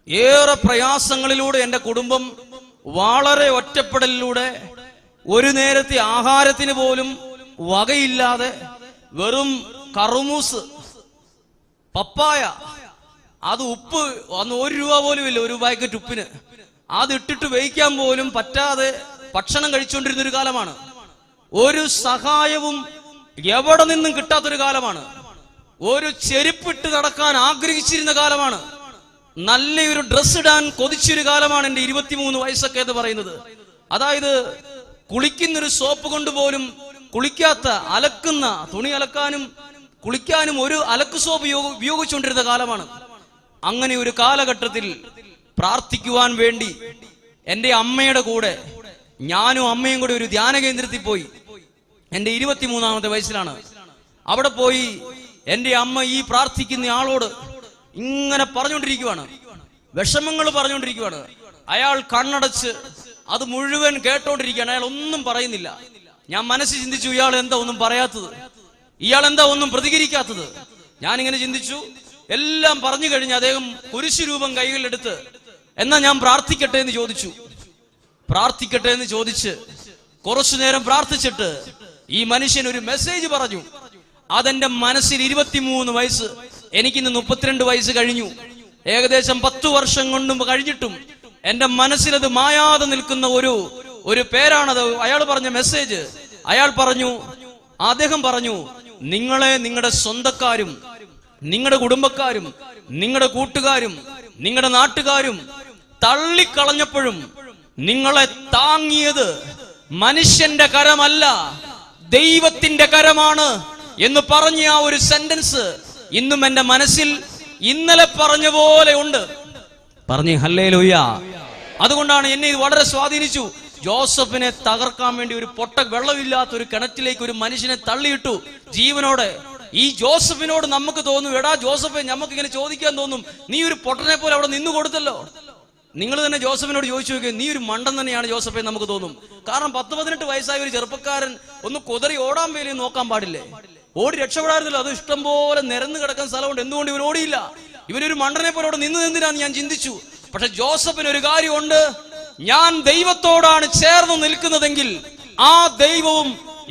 ഏറെ പ്രയാസങ്ങളിലൂടെ എന്റെ കുടുംബം വളരെ ഒറ്റപ്പെടലിലൂടെ, ഒരു നേരത്തെ ആഹാരത്തിന് പോലും വകയില്ലാതെ, വെറും കറുമൂസ്, പപ്പായ, അത് ഉപ്പ് അന്ന് 1 രൂപ പോലും ഇല്ല, ഒരു പാക്കറ്റ് ഉപ്പിന്. അത് ഇട്ടിട്ട് വേവിക്കാൻ പോലും പറ്റാതെ ഭക്ഷണം കഴിച്ചുകൊണ്ടിരുന്നൊരു കാലമാണ്. ഒരു സഹായവും എവിടെ നിന്നും കിട്ടാത്തൊരു കാലമാണ്. ഒരു ചെരുപ്പിട്ട് നടക്കാൻ ആഗ്രഹിച്ചിരുന്ന കാലമാണ്. നല്ലൊരു ഡ്രസ് ഇടാൻ കൊതിച്ചൊരു കാലമാണ് എന്റെ 23 വയസ്സൊക്കെ എന്ന് പറയുന്നത്. അതായത് കുളിക്കുന്നൊരു സോപ്പ് കൊണ്ടുപോലും കുളിക്കാത്ത, അലക്കുന്ന തുണി അലക്കാനും കുളിക്കാനും ഒരു അലക്ക് സോപ്പ് ഉപയോഗിച്ചുകൊണ്ടിരുന്ന കാലമാണ്. അങ്ങനെ ഒരു കാലഘട്ടത്തിൽ പ്രാർത്ഥിക്കുവാൻ വേണ്ടി എന്റെ അമ്മയുടെ കൂടെ ഞാനും അമ്മയും കൂടെ ഒരു ധ്യാന കേന്ദ്രത്തിൽ പോയി. എന്റെ 23-ാമത്തെ വയസ്സിലാണ്. അവിടെ പോയി എന്റെ അമ്മ ഈ പ്രാർത്ഥിക്കുന്ന ആളോട് ഇങ്ങനെ പറഞ്ഞുകൊണ്ടിരിക്കുവാണ്, വിഷമങ്ങൾ പറഞ്ഞുകൊണ്ടിരിക്കുവാണ്. അയാൾ കണ്ണടച്ച് അത് മുഴുവൻ കേട്ടോണ്ടിരിക്കുകയാണ്. അയാൾ ഒന്നും പറയുന്നില്ല. ഞാൻ മനസ്സിൽ ചിന്തിച്ചു, ഇയാൾ എന്താ ഒന്നും പറയാത്തത്, ഇയാൾ എന്താ ഒന്നും പ്രതികരിക്കാത്തത്. ഞാനിങ്ങനെ ചിന്തിച്ചു. എല്ലാം പറഞ്ഞു കഴിഞ്ഞ് അദ്ദേഹം കുരിശു രൂപം കൈകളിലെടുത്ത് എന്നാ ഞാൻ പ്രാർത്ഥിക്കട്ടെ എന്ന് ചോദിച്ചു. പ്രാർത്ഥിക്കട്ടെ എന്ന് ചോദിച്ച് കുറച്ചു നേരം പ്രാർത്ഥിച്ചിട്ട് ഈ മനുഷ്യൻ ഒരു മെസ്സേജ് പറഞ്ഞു. അതെന്റെ മനസ്സിൽ 23 വയസ്സ്, എനിക്കിന്ന് 32 വയസ്സ് കഴിഞ്ഞു. ഏകദേശം 10 വർഷം കൊണ്ടും കഴിഞ്ഞിട്ടും എന്റെ മനസ്സിലത് മായാതെ നിൽക്കുന്ന ഒരു പേരാണത്. അയാൾ പറഞ്ഞ മെസ്സേജ്. അദ്ദേഹം പറഞ്ഞു, നിങ്ങളെ നിങ്ങളുടെ സ്വന്തക്കാരും നിങ്ങളുടെ കുടുംബക്കാരും നിങ്ങളുടെ കൂട്ടുകാരും നിങ്ങളുടെ നാട്ടുകാരും തള്ളിക്കളഞ്ഞപ്പോഴും നിങ്ങളെ താങ്ങിയത് മനുഷ്യന്റെ കരമല്ല, ദൈവത്തിന്റെ കരമാണ് എന്ന് പറഞ്ഞ ആ ഒരു സെന്റൻസ് ഇന്നും എന്റെ മനസ്സിൽ ഇന്നലെ പറഞ്ഞ പോലെ ഉണ്ട്. പറഞ്ഞു ഹല്ലേലൂയ. അതുകൊണ്ടാണ് എന്നെ ഇത് വളരെ സ്വാധീനിച്ചു. ജോസഫിനെ തകർക്കാൻ വേണ്ടി ഒരു പൊട്ട വെള്ളമില്ലാത്ത ഒരു കിണറ്റിലേക്ക് ഒരു മനുഷ്യനെ തള്ളിയിട്ടു ജീവനോടെ. ഈ ജോസഫിനോട് നമുക്ക് തോന്നും, എടാ ജോസഫെ, നമുക്ക് ഇങ്ങനെ ചോദിക്കാൻ തോന്നും, നീ ഒരു പൊട്ടനെ പോലെ അവിടെ നിന്ന് കൊടുത്തല്ലോ. നിങ്ങൾ തന്നെ ജോസഫിനോട് ചോദിച്ചു നോക്കിയ, നീ ഒരു മണ്ടൻ തന്നെയാണ് ജോസഫെ നമുക്ക് തോന്നും. കാരണം 10-18 വയസ്സായ ഒരു ചെറുപ്പക്കാരൻ ഒന്ന് കുതറി ഓടാൻ വേണ്ടി നോക്കാൻ പാടില്ലേ? ഓടി രക്ഷപ്പെടാറില്ല. അത് ഇഷ്ടം പോലെ നിരന്ന് കിടക്കാൻ സ്ഥലമുണ്ട്. എന്തുകൊണ്ട് ഇവൻ ഓടിയില്ല? ഇവനൊരു മണ്ടനെ പോലെ അവിടെ നിന്ന് എന്തിനാന്ന് ഞാൻ ചിന്തിച്ചു. പക്ഷെ ജോസഫിന് ഒരു കാര്യമുണ്ട്, ഞാൻ ദൈവത്തോടാണ് ചേർന്ന് നിൽക്കുന്നതെങ്കിൽ ആ ദൈവവും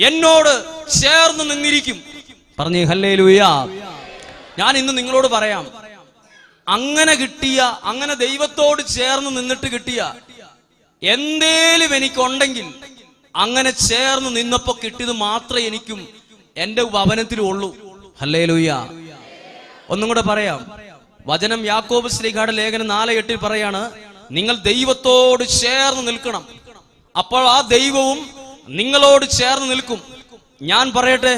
എന്നോട് ചേർന്ന് നിന്നിരിക്കും. പറഞ്ഞു ഹല്ലേലൂയ. ഞാൻ ഇന്ന് നിങ്ങളോട് പറയാം, അങ്ങനെ ദൈവത്തോട് ചേർന്ന് നിന്നിട്ട് കിട്ടിയ എന്തേലും എനിക്കുണ്ടെങ്കിൽ അങ്ങനെ ചേർന്ന് നിന്നപ്പോ കിട്ടിയത് മാത്രമേ എനിക്കും എന്റെ ഭവനത്തിലും ഉള്ളൂ. ഹല്ലേലൂയ. ഒന്നും കൂടെ പറയാം. വചനം യാക്കോബ് ശ്ലീഹായുടെ ലേഖനം 4:8 പറയാണ്, നിങ്ങൾ ദൈവത്തോട് ചേർന്ന് നിൽക്കണം, അപ്പോൾ ആ ദൈവവും നിങ്ങളോട് ചേർന്ന് നിൽക്കും. ഞാൻ പറയട്ടെ,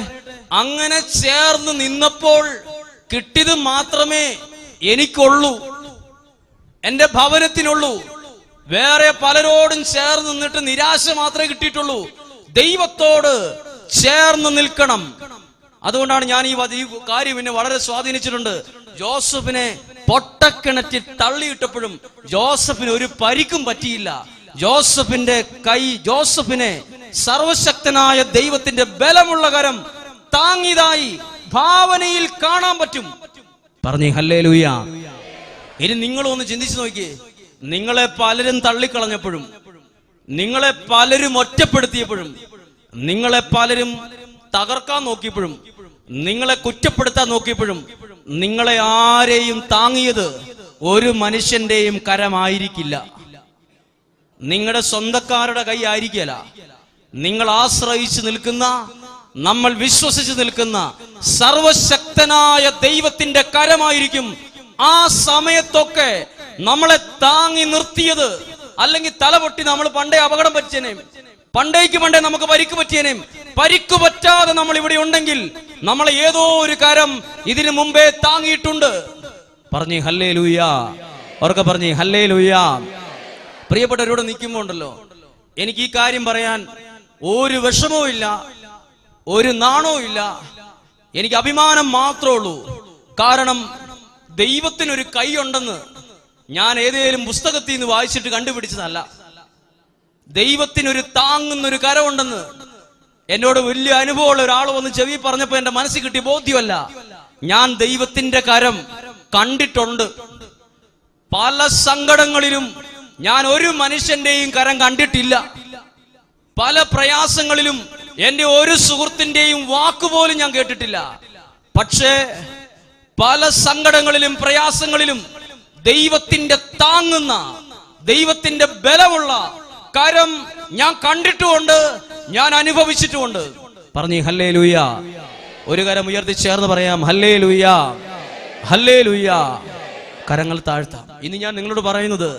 അങ്ങനെ ചേർന്ന് നിന്നപ്പോൾ കിട്ടിയത് മാത്രമേ എനിക്കുള്ളൂ, എന്റെ ഭവനത്തിനുള്ളൂ. വേറെ പലരോടും ചേർന്ന് നിന്നിട്ട് നിരാശ മാത്രമേ കിട്ടിയിട്ടുള്ളൂ. ദൈവത്തോട് ചേർന്ന് നിൽക്കണം. അതുകൊണ്ടാണ് ഞാൻ ഈ കാര്യം എന്നെ വളരെ സ്വാധീനിച്ചിട്ടുണ്ട്. ജോസഫിനെ പൊട്ടക്കിണറ്റിൽ തള്ളിയിട്ടപ്പോഴും ജോസഫിന് ഒരു പരിക്കും പറ്റിയില്ല. ജോസഫിനെ സർവശക്തനായ ദൈവത്തിന്റെ ബലമുള്ള കരം താങ്ങിയതായി ഭാവനയിൽ കാണാൻ പറ്റും. പറഞ്ഞേ ഹല്ലേലൂയ. ഇനി നിങ്ങളൊന്ന് ചിന്തിച്ചു നോക്കിയേ, നിങ്ങളെ പലരും തള്ളിക്കളഞ്ഞപ്പോഴും, നിങ്ങളെ പലരും ഒറ്റപ്പെടുത്തിയപ്പോഴും, നിങ്ങളെ പലരും തകർക്കാൻ നോക്കിയപ്പോഴും, നിങ്ങളെ കുറ്റപ്പെടുത്താൻ നോക്കിയപ്പോഴും നിങ്ങളെ ആരെയും താങ്ങിയത് ഒരു മനുഷ്യന്റെയും കരമായിരിക്കില്ല, നിങ്ങളുടെ സ്വന്തക്കാരുടെ കൈ ആയിരിക്കില്ല. നിങ്ങൾ ആശ്രയിച്ച് നിൽക്കുന്ന, നമ്മൾ വിശ്വസിച്ച് നിൽക്കുന്ന സർവശക്തനായ ദൈവത്തിന്റെ കരമായിരിക്കും ആ സമയത്തൊക്കെ നമ്മളെ താങ്ങി നിർത്തിയത്. അല്ലെങ്കിൽ തലപൊട്ടി നമ്മൾ പണ്ടേ അപകടം പറ്റിയേനേം, പണ്ടേ നമുക്ക് പരിക്ക് പറ്റിയേനേം, പരിക്കു പറ്റാതെ നമ്മൾ ഇവിടെ ഉണ്ടെങ്കിൽ നമ്മളെ ഏതോ ഒരു കരം ഇതിനു മുമ്പേ താങ്ങിയിട്ടുണ്ട്. പറഞ്ഞേ ഹല്ലേലൂയ. അവർക്ക് പറഞ്ഞേ ഹല്ലേലൂയ. പ്രിയപ്പെട്ടവരോട് നിൽക്കുമ്പോ ഉണ്ടല്ലോ, എനിക്ക് ഈ കാര്യം പറയാൻ ഒരു വിഷമവും ഇല്ല, ഒരു നാണവും ഇല്ല. എനിക്ക് അഭിമാനം മാത്രമേ ഉള്ളൂ. കാരണം ദൈവത്തിനൊരു കൈ ഉണ്ടെന്ന് ഞാൻ ഏതേലും പുസ്തകത്തിൽ നിന്ന് വായിച്ചിട്ട് കണ്ടുപിടിച്ചതല്ല. ദൈവത്തിനൊരു താങ്ങുന്നൊരു കരമുണ്ടെന്ന് എന്നോട് വലിയ അനുഭവമുള്ള ഒരാൾ വന്ന് ചെവി പറഞ്ഞപ്പോ എന്റെ മനസ്സിൽ കിട്ടിയ ബോധ്യമല്ല. ഞാൻ ദൈവത്തിന്റെ കരം കണ്ടിട്ടുണ്ട്. പല സങ്കടങ്ങളിലും ഞാൻ ഒരു മനുഷ്യന്റെയും കരം കണ്ടിട്ടില്ല. പല പ്രയാസങ്ങളിലും എന്റെ ഒരു സുഹൃത്തിന്റെയും വാക്കുപോലും ഞാൻ കേട്ടിട്ടില്ല. പക്ഷേ പല സങ്കടങ്ങളിലും പ്രയാസങ്ങളിലും ദൈവത്തിന്റെ താങ്ങുന്ന, ദൈവത്തിന്റെ ബലമുള്ള കരം ഞാൻ കണ്ടിട്ടുമുണ്ട്, ഞാൻ അനുഭവിച്ചിട്ടുമുണ്ട്. പറഞ്ഞേ ഹല്ലേലൂയ. ഒരു കരം ഉയർത്തി ചേർന്ന് പറയാം ഹല്ലേലൂയ, ഹല്ലേലൂയ. കരങ്ങൾ താഴ്ത്താം. ഇനി ഞാൻ നിങ്ങളോട് പറയുന്നത്,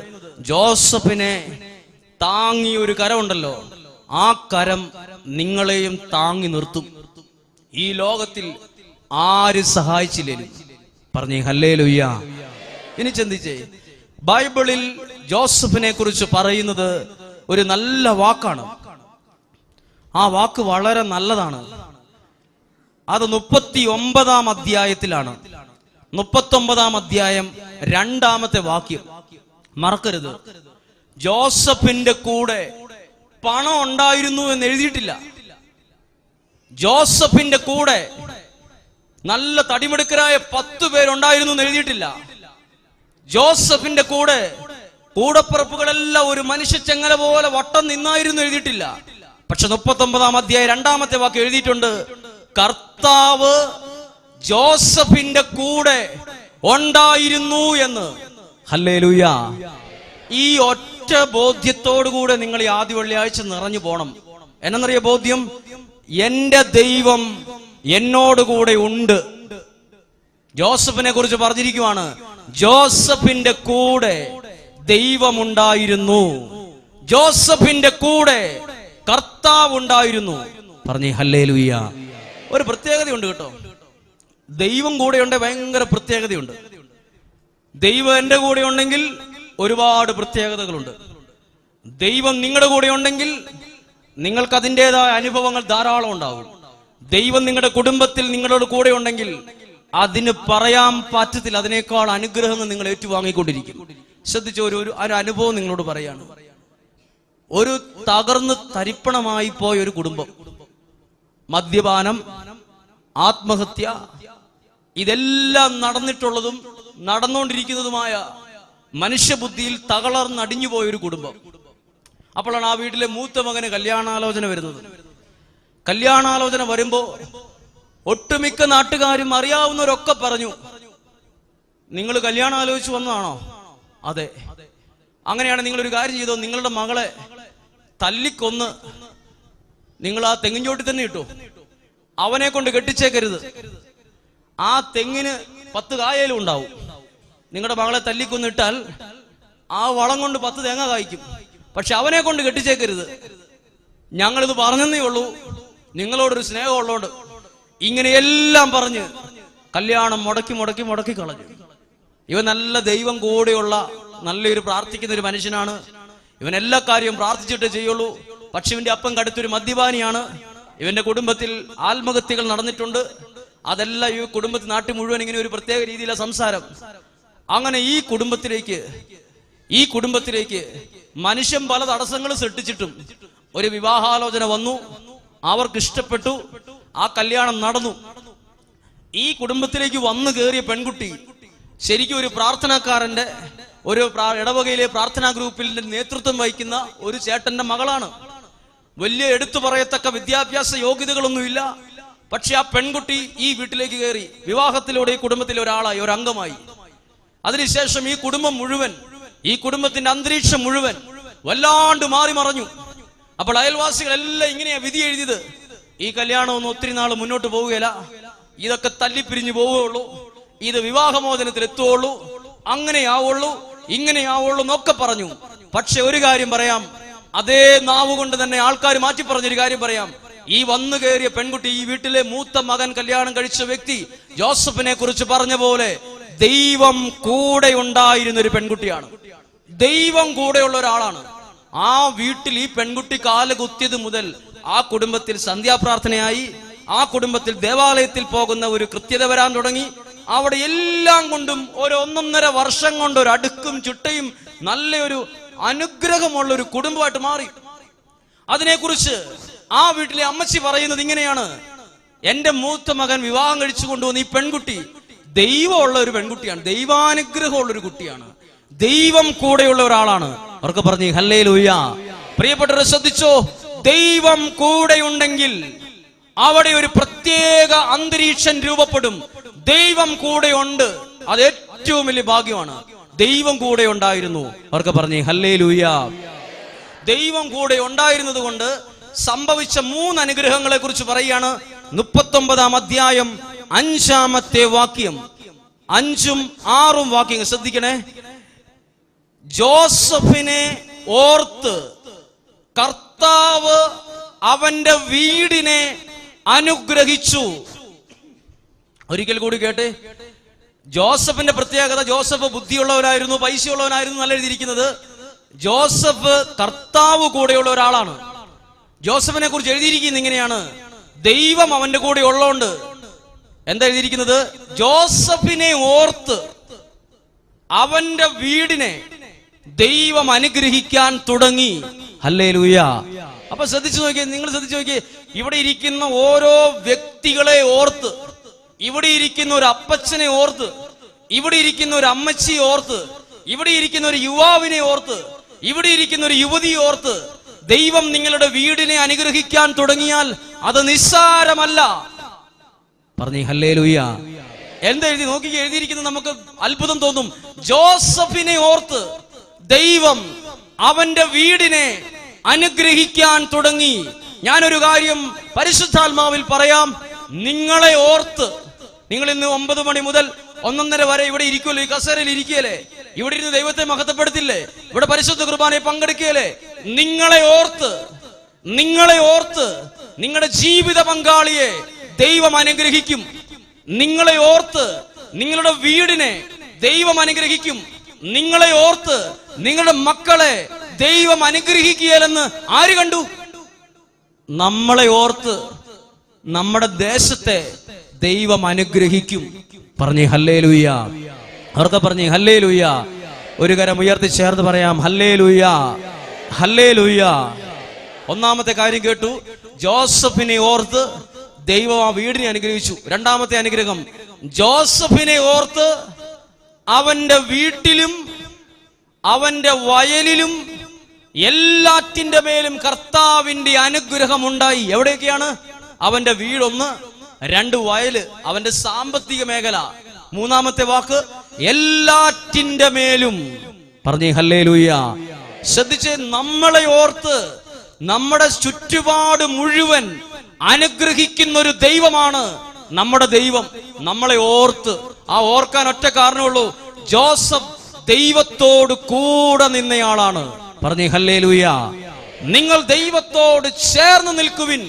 ജോസഫിനെ താങ്ങിയ ഒരു കരമുണ്ടല്ലോ, ആ കരം നിങ്ങളെയും താങ്ങി നിർത്തും. ഈ ലോകത്തിൽ ആര് സഹായിച്ചില്ലേലും. പറഞ്ഞേ ഹല്ലേലൂയ. ഇനി ചിന്തിച്ചേ, ബൈബിളിൽ ജോസഫിനെ കുറിച്ച് പറയുന്നത് ഒരു നല്ല വാക്കാണ്. ആ വാക്ക് വളരെ നല്ലതാണ്. അത് 39-ാം അധ്യായത്തിലാണ്. 39-ാം അധ്യായം 2-ാമത്തെ വാക്യം മറക്കരുത്. ജോസഫിന്റെ കൂടെ പണം ഉണ്ടായിരുന്നു എന്ന് എഴുതിയിട്ടില്ല. ജോസഫിന്റെ കൂടെ നല്ല തടിമെടുക്കരായ 10 പേരുണ്ടായിരുന്നു എന്ന് എഴുതിയിട്ടില്ല. ജോസഫിന്റെ കൂടെ കൂടപ്പിറപ്പുകളെല്ലാം ഒരു മനുഷ്യ ചെങ്ങല പോലെ വട്ടം നിന്നായിരുന്നു എഴുതിയിട്ടില്ല. പക്ഷെ 39-ാം അധ്യായം 2-ാമത്തെ വാക്ക് എഴുതിയിട്ടുണ്ട്, കർത്താവ് ജോസഫിന്റെ കൂടെ ഉണ്ടായിരുന്നു എന്ന്. ഹല്ലേലൂയ. ഈ ഒറ്റ ബോധ്യത്തോടുകൂടെ നിങ്ങൾ ഈ ആദ്യ വെള്ളിയാഴ്ച നിറഞ്ഞു പോണം. എന്നറിയ ബോധ്യം? എന്റെ ദൈവം എന്നോടുകൂടെ ഉണ്ട്. ജോസഫിനെ കുറിച്ച് പറഞ്ഞിരിക്കുവാണ്, ജോസഫിന്റെ കൂടെ ദൈവമുണ്ടായിരുന്നു, ജോസഫിന്റെ കൂടെ കർത്താവ് ഉണ്ടായിരുന്നു. പറഞ്ഞേ ഹല്ലേലൂയ. ഒരു പ്രത്യേകതയുണ്ട് കേട്ടോ, ദൈവം കൂടെയുണ്ട്, ഭയങ്കര പ്രത്യേകതയുണ്ട്. ദൈവം എന്റെ കൂടെ ഉണ്ടെങ്കിൽ ഒരുപാട് പ്രത്യേകതകളുണ്ട്. ദൈവം നിങ്ങളുടെ കൂടെ ഉണ്ടെങ്കിൽ നിങ്ങൾക്ക് അതിൻ്റെതായ അനുഭവങ്ങൾ ധാരാളം ഉണ്ടാവും. ദൈവം നിങ്ങളുടെ കുടുംബത്തിൽ നിങ്ങളോട് കൂടെ ഉണ്ടെങ്കിൽ അതിന് പറയാൻ പറ്റത്തില്ല, അതിനേക്കാൾ അനുഗ്രഹങ്ങൾ നിങ്ങൾ ഏറ്റുവാങ്ങിക്കൊണ്ടിരിക്കും. ശ്രദ്ധിച്ച ഒരു അനുഭവം നിങ്ങളോട് പറയാണ്. ഒരു തകർന്ന് തരിപ്പണമായി പോയ ഒരു കുടുംബം, മദ്യപാനം, ആത്മഹത്യ, ഇതെല്ലാം നടന്നിട്ടുള്ളതും നടന്നുകൊണ്ടിരിക്കുന്നതുമായ മനുഷ്യബുദ്ധിയിൽ തകർന്നടിഞ്ഞു പോയൊരു കുടുംബം. അപ്പോഴാണ് ആ വീട്ടിലെ മൂത്ത മകന് കല്യാണാലോചന വരുന്നത്. കല്യാണാലോചന വരുമ്പോ ഒട്ടുമിക്ക നാട്ടുകാരും അറിയാവുന്നവരൊക്കെ പറഞ്ഞു, നിങ്ങൾ കല്യാണം ആലോചിച്ച് വന്നതാണോ? അതെ. അങ്ങനെയാണ് നിങ്ങളൊരു കാര്യം ചെയ്തോ, നിങ്ങളുടെ മകളെ തല്ലിക്കൊന്ന് നിങ്ങൾ ആ തെങ്ങിൻചോട്ടിൽ തന്നെ ഇട്ടു, അവനെ കൊണ്ട് കെട്ടിച്ചേക്കരുത്. ആ തെങ്ങിന് 10 കായലും ഉണ്ടാവും. നിങ്ങളുടെ മകളെ തല്ലിക്കൊന്നിട്ടാൽ ആ വളം കൊണ്ട് 10 തേങ്ങ കായ്ക്കും. പക്ഷെ അവനെ കൊണ്ട് കെട്ടിച്ചേക്കരുത്. ഞങ്ങളിത് പറഞ്ഞതേ ഉള്ളൂ, നിങ്ങളോടൊരു സ്നേഹമുള്ളോണ്ട്. ഇങ്ങനെയെല്ലാം പറഞ്ഞ് കല്യാണം മുടക്കി കളഞ്ഞു. ഇവൻ നല്ല ദൈവം കൂടെയുള്ള നല്ലൊരു പ്രാർത്ഥിക്കുന്ന ഒരു മനുഷ്യനാണ്. ഇവൻ എല്ലാ കാര്യവും പ്രാർത്ഥിച്ചിട്ടേ ചെയ്യുള്ളൂ. പക്ഷെ ഇവന്റെ അപ്പം കടുത്തൊരു മദ്യപാനിയാണ്. ഇവന്റെ കുടുംബത്തിൽ ആത്മഹത്യകൾ നടന്നിട്ടുണ്ട്. അതെല്ലാം ഈ കുടുംബത്തിൽ നാട്ടിൽ മുഴുവൻ ഇങ്ങനെ ഒരു പ്രത്യേക രീതിയിലുള്ള സംസാരം. അങ്ങനെ ഈ കുടുംബത്തിലേക്ക് മനുഷ്യൻ പല തടസ്സങ്ങൾ സൃഷ്ടിച്ചിട്ടും ഒരു വിവാഹാലോചന വന്നു. അവർക്ക് ഇഷ്ടപ്പെട്ടു, ആ കല്യാണം നടന്നു. ഈ കുടുംബത്തിലേക്ക് വന്നു കയറിയ പെൺകുട്ടി ശരിക്കും ഒരു പ്രാർത്ഥനാക്കാരന്റെ, ഒരു ഇടവകയിലെ പ്രാർത്ഥനാ ഗ്രൂപ്പിന്റെ നേതൃത്വം വഹിക്കുന്ന ഒരു ചേട്ടന്റെ മകളാണ്. വലിയ എടുത്തു പറയത്തക്ക വിദ്യാഭ്യാസ യോഗ്യതകളൊന്നുമില്ല. പക്ഷെ ആ പെൺകുട്ടി ഈ വീട്ടിലേക്ക് കയറി വിവാഹത്തിലൂടെ ഈ കുടുംബത്തിലെ ഒരാളായി, ഒരു അംഗമായി. അതിനുശേഷം ഈ കുടുംബം മുഴുവൻ, ഈ കുടുംബത്തിന്റെ അന്തരീക്ഷം മുഴുവൻ വല്ലാണ്ട് മാറി മറഞ്ഞു. അപ്പോൾ അയൽവാസികളെല്ലാം ഇങ്ങനെയാ വിധി എഴുതിയത്, ഈ കല്യാണമൊന്നും ഒത്തിരി നാൾ മുന്നോട്ട് പോവുകയില്ല, ഇതൊക്കെ തല്ലിപ്പിരിഞ്ഞു പോവുകയുള്ളൂ, ഇത് വിവാഹമോചനത്തിൽ എത്തുകയുള്ളൂ, അങ്ങനെയാവുള്ളൂ, ഇങ്ങനെയാവുള്ളൂ എന്നൊക്കെ പറഞ്ഞു. പക്ഷെ ഒരു കാര്യം പറയാം, അതേ നാവ് കൊണ്ട് തന്നെ ആൾക്കാർ മാറ്റി പറഞ്ഞൊരു കാര്യം പറയാം, ഈ വന്നു കയറിയ പെൺകുട്ടി, ഈ വീട്ടിലെ മൂത്ത മകൻ കല്യാണം കഴിച്ച വ്യക്തി ജോസഫിനെ കുറിച്ച് പറഞ്ഞ പോലെ ദൈവം കൂടെ ഉണ്ടായിരുന്ന ഒരു പെൺകുട്ടിയാണ്. ദൈവം കൂടെയുള്ള ഒരാളാണ്. ആ വീട്ടിൽ ഈ പെൺകുട്ടി കാല് കുത്തിയത് മുതൽ ആ കുടുംബത്തിൽ സന്ധ്യാപ്രാർത്ഥനയായി, ആ കുടുംബത്തിൽ ദേവാലയത്തിൽ പോകുന്ന ഒരു കൃത്യത വരാൻ തുടങ്ങി. അവിടെ എല്ലാം കൊണ്ടും ഒരു 1.5 വർഷം കൊണ്ട് ഒരു അടുക്കും ചിട്ടയും നല്ലൊരു അനുഗ്രഹമുള്ള ഒരു കുടുംബമായിട്ട് മാറി. അതിനെക്കുറിച്ച് ആ വീട്ടിലെ അമ്മച്ചി പറയുന്നത് ഇങ്ങനെയാണ്: എന്റെ മൂത്ത മകൻ വിവാഹം കഴിച്ചു കൊണ്ടുവന്ന ഈ പെൺകുട്ടി ദൈവമുള്ള ഒരു പെൺകുട്ടിയാണ്, ദൈവാനുഗ്രഹമുള്ള ഒരു കുട്ടിയാണ്, ദൈവം കൂടെയുള്ള ഒരാളാണ്. അവർക്ക് പറഞ്ഞു ഹല്ലേലൂയ. പ്രിയപ്പെട്ടവരെ ശ്രദ്ധിച്ചോ, ദൈവം കൂടെയുണ്ടെങ്കിൽ അവിടെ ഒരു പ്രത്യേക അന്തരീക്ഷം രൂപപ്പെടും. ദൈവം കൂടെയുണ്ട്, അത് ഏറ്റവും വലിയ ഭാഗ്യമാണ്. ദൈവം കൂടെ ഉണ്ടായിരുന്നു. അവർക്ക് പറഞ്ഞു ഹല്ലേലൂയ. ദൈവം കൂടെ ഉണ്ടായിരുന്നത് കൊണ്ട് സംഭവിച്ച 3 അനുഗ്രഹങ്ങളെ കുറിച്ച് പറയുകയാണ്. 39-ാം അധ്യായം 5-ാമത്തെ വാക്യം, 5ഉം 6ഉം വാക്യങ്ങൾ ശ്രദ്ധിക്കണേ. ജോസഫിനെ ഓർത്ത് കർത്താവ് അവന്റെ വീടിനെ അനുഗ്രഹിച്ചു. ഒരിക്കൽ കൂടി കേട്ടെ. ജോസഫിന്റെ പ്രത്യേകത, ജോസഫ് ബുദ്ധിയുള്ളവനായിരുന്നു, പൈസയുള്ളവനായിരുന്നു നല്ല എഴുതിയിരിക്കുന്നത്. ജോസഫ് കർത്താവ് കൂടെയുള്ള ഒരാളാണ്. ജോസഫിനെ കുറിച്ച് എഴുതിയിരിക്കുന്നത് ഇങ്ങനെയാണ്: ദൈവം അവന്റെ കൂടെ ഉള്ളതുകൊണ്ട്. എന്താ എഴുതിയിരിക്കുന്നത്? ജോസഫിനെ ഓർത്ത് അവന്റെ വീടിനെ ദൈവം അനുഗ്രഹിക്കാൻ തുടങ്ങി. ഹല്ലേലൂയ. അപ്പൊ ശ്രദ്ധിച്ചു നോക്കിയേ, നിങ്ങൾ ശ്രദ്ധിച്ചു നോക്കിയേ, ഇവിടെ ഇരിക്കുന്ന ഓരോ വ്യക്തികളെ ഓർത്ത്, ഇവിടെ ഇരിക്കുന്ന ഒരു അപ്പച്ചനെ ഓർത്ത്, ഇവിടെ ഇരിക്കുന്ന ഒരു അമ്മച്ചിയെ ഓർത്ത്, ഇവിടെ ഇരിക്കുന്ന ഒരു യുവാവിനെ ഓർത്ത്, ഇവിടെ ഇരിക്കുന്ന ഒരു യുവതിയെ ഓർത്ത് ദൈവം നിങ്ങളുടെ വീടിനെ അനുഗ്രഹിക്കാൻ തുടങ്ങിയാൽ അത് നിസ്സാരമല്ല. പറഞ്ഞേ ഹല്ലേലൂയ. എന്താ എഴുതി നോക്കി എഴുതിയിരിക്കുന്നത്? നമുക്ക് അത്ഭുതം തോന്നും. ജോസഫിനെ ഓർത്ത് ദൈവം അവന്റെ വീടിനെ അനുഗ്രഹിക്കാൻ തുടങ്ങി. ഞാനൊരു കാര്യം പരിശുദ്ധാത്മാവിൽ പറയാം. നിങ്ങളെ ഓർത്ത്, നിങ്ങൾ ഇന്ന് 9 മണി മുതൽ 1:30 വരെ ഇവിടെ ഇരിക്കുമല്ലോ, ഈ കസേരയിൽ ഇരിക്കുകയല്ലേ, ഇവിടെ ഇരുന്ന് ദൈവത്തെ മഹത്വപ്പെടുത്തില്ലേ, ഇവിടെ പരിശുദ്ധ കുർബാനയെ പങ്കെടുക്കുകയല്ലേ? നിങ്ങളെ ഓർത്ത് നിങ്ങളുടെ ജീവിത പങ്കാളിയെ ദൈവം അനുഗ്രഹിക്കും. നിങ്ങളെ ഓർത്ത് നിങ്ങളുടെ വീടിനെ ദൈവം അനുഗ്രഹിക്കും. നിങ്ങളെ ഓർത്ത് നിങ്ങളുടെ മക്കളെ ദൈവം അനുഗ്രഹിക്കുകയല്ലെന്ന് ആര് കണ്ടു? നമ്മളെ ഓർത്ത് നമ്മുടെ ദേശത്തെ ദൈവം അനുഗ്രഹിക്കും. പറഞ്ഞേ ഹല്ലേലൂയ. അവർക്ക് പറഞ്ഞേ ഹല്ലേലൂയ. ഒരു കരം ഉയർത്തി ചേർത്ത് പറയാം ഹല്ലേലൂയ, ഹല്ലേലൂയ. ഒന്നാമത്തെ കാര്യം കേട്ടു, ജോസഫിനെ ഓർത്ത് ദൈവം ആ വീടിനെ അനുഗ്രഹിച്ചു. രണ്ടാമത്തെ അനുഗ്രഹം, ജോസഫിനെ ഓർത്ത് അവന്റെ വീട്ടിലും അവന്റെ വയലിലും എല്ലാറ്റിന്റെ മേലും കർത്താവിന്റെ അനുഗ്രഹം ഉണ്ടായി. എവിടെയൊക്കെയാണ്? അവന്റെ വീടൊന്ന്, 2 വയല്, അവന്റെ സാമ്പത്തിക മേഖല. മൂന്നാമത്തെ വാക്ക്, എല്ലാറ്റിന്റെ മേലും. പറഞ്ഞേ ഹല്ലേലൂയ. ശ്രദ്ധിച്ച്, നമ്മളെ ഓർത്ത് നമ്മുടെ ചുറ്റുപാട് മുഴുവൻ അനുഗ്രഹിക്കുന്ന ഒരു ദൈവമാണ് നമ്മുടെ ദൈവം. നമ്മളെ ഓർത്ത്, ആ ഓർക്കാൻ ഒറ്റ കാരണമുള്ളൂ, ജോസഫ് ദൈവത്തോട് കൂടെ നിന്നയാളാണ്. പറഞ്ഞേ ഹല്ലേലൂയ. നിങ്ങൾ ദൈവത്തോട് ചേർന്ന് നിൽക്കുവിൻ.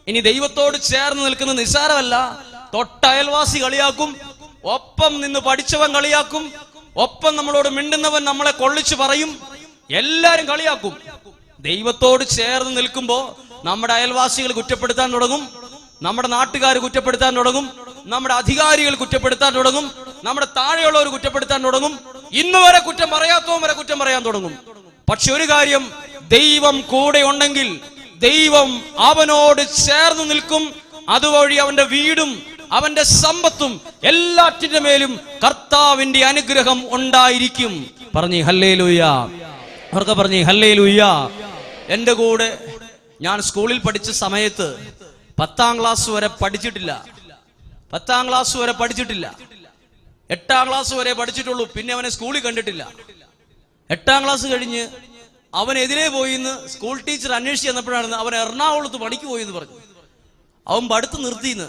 ഇനി ദൈവത്തോട് ചേർന്ന് നിൽക്കുന്നത് നിസ്സാരമല്ല. തൊട്ടയൽവാസി കളിയാക്കും, ഒപ്പം നിന്ന് പഠിച്ചവൻ കളിയാക്കും, ഒപ്പം നമ്മളോട് മിണ്ടുന്നവൻ നമ്മളെ കൊള്ളിച്ചു പറയും, എല്ലാരും കളിയാക്കും. ദൈവത്തോട് ചേർന്ന് നിൽക്കുമ്പോ നമ്മുടെ അയൽവാസികൾ കുറ്റപ്പെടുത്താൻ തുടങ്ങും, നമ്മുടെ നാട്ടുകാർ കുറ്റപ്പെടുത്താൻ തുടങ്ങും, നമ്മുടെ അധികാരികൾ കുറ്റപ്പെടുത്താൻ തുടങ്ങും, നമ്മുടെ താഴെയുള്ളവർ കുറ്റപ്പെടുത്താൻ തുടങ്ങും, ഇന്ന് വരെ കുറ്റം പറയാത്തവൻ വരെ കുറ്റം പറയാൻ തുടങ്ങും. പക്ഷെ ഒരു കാര്യം, ദൈവം കൂടെ ഉണ്ടെങ്കിൽ ദൈവം അവനോട് ചേർന്ന് നിൽക്കും. അതുവഴി അവന്റെ വീടും അവന്റെ സമ്പത്തും എല്ലാറ്റിന്റെ മേലും കർത്താവിന്റെ അനുഗ്രഹം ഉണ്ടായിരിക്കും. പറഞ്ഞേ ഹല്ലേലൂയ. അവർക്ക് പറഞ്ഞേ ഹല്ലേലൂയ. എന്റെ കൂടെ ഞാൻ സ്കൂളിൽ പഠിച്ച സമയത്ത് 10ാം ക്ലാസ് വരെ പഠിച്ചിട്ടില്ല. 10ാം ക്ലാസ് വരെ പഠിച്ചിട്ടില്ല. 8ാം ക്ലാസ് വരെ പഠിച്ചിട്ടുള്ളൂ. പിന്നെ അവനെ സ്കൂളിൽ കണ്ടിട്ടില്ല. 8ാം ക്ലാസ് കഴിഞ്ഞ് അവനെതിരെ പോയി എന്ന് സ്കൂൾ ടീച്ചർ അന്വേഷിച്ച് ചെന്നപ്പോഴാണ് അവൻ എറണാകുളത്ത് പണിക്ക് പോയി എന്ന് പറഞ്ഞു. അവൻ പഠിത്തം നിർത്തിയെന്ന്.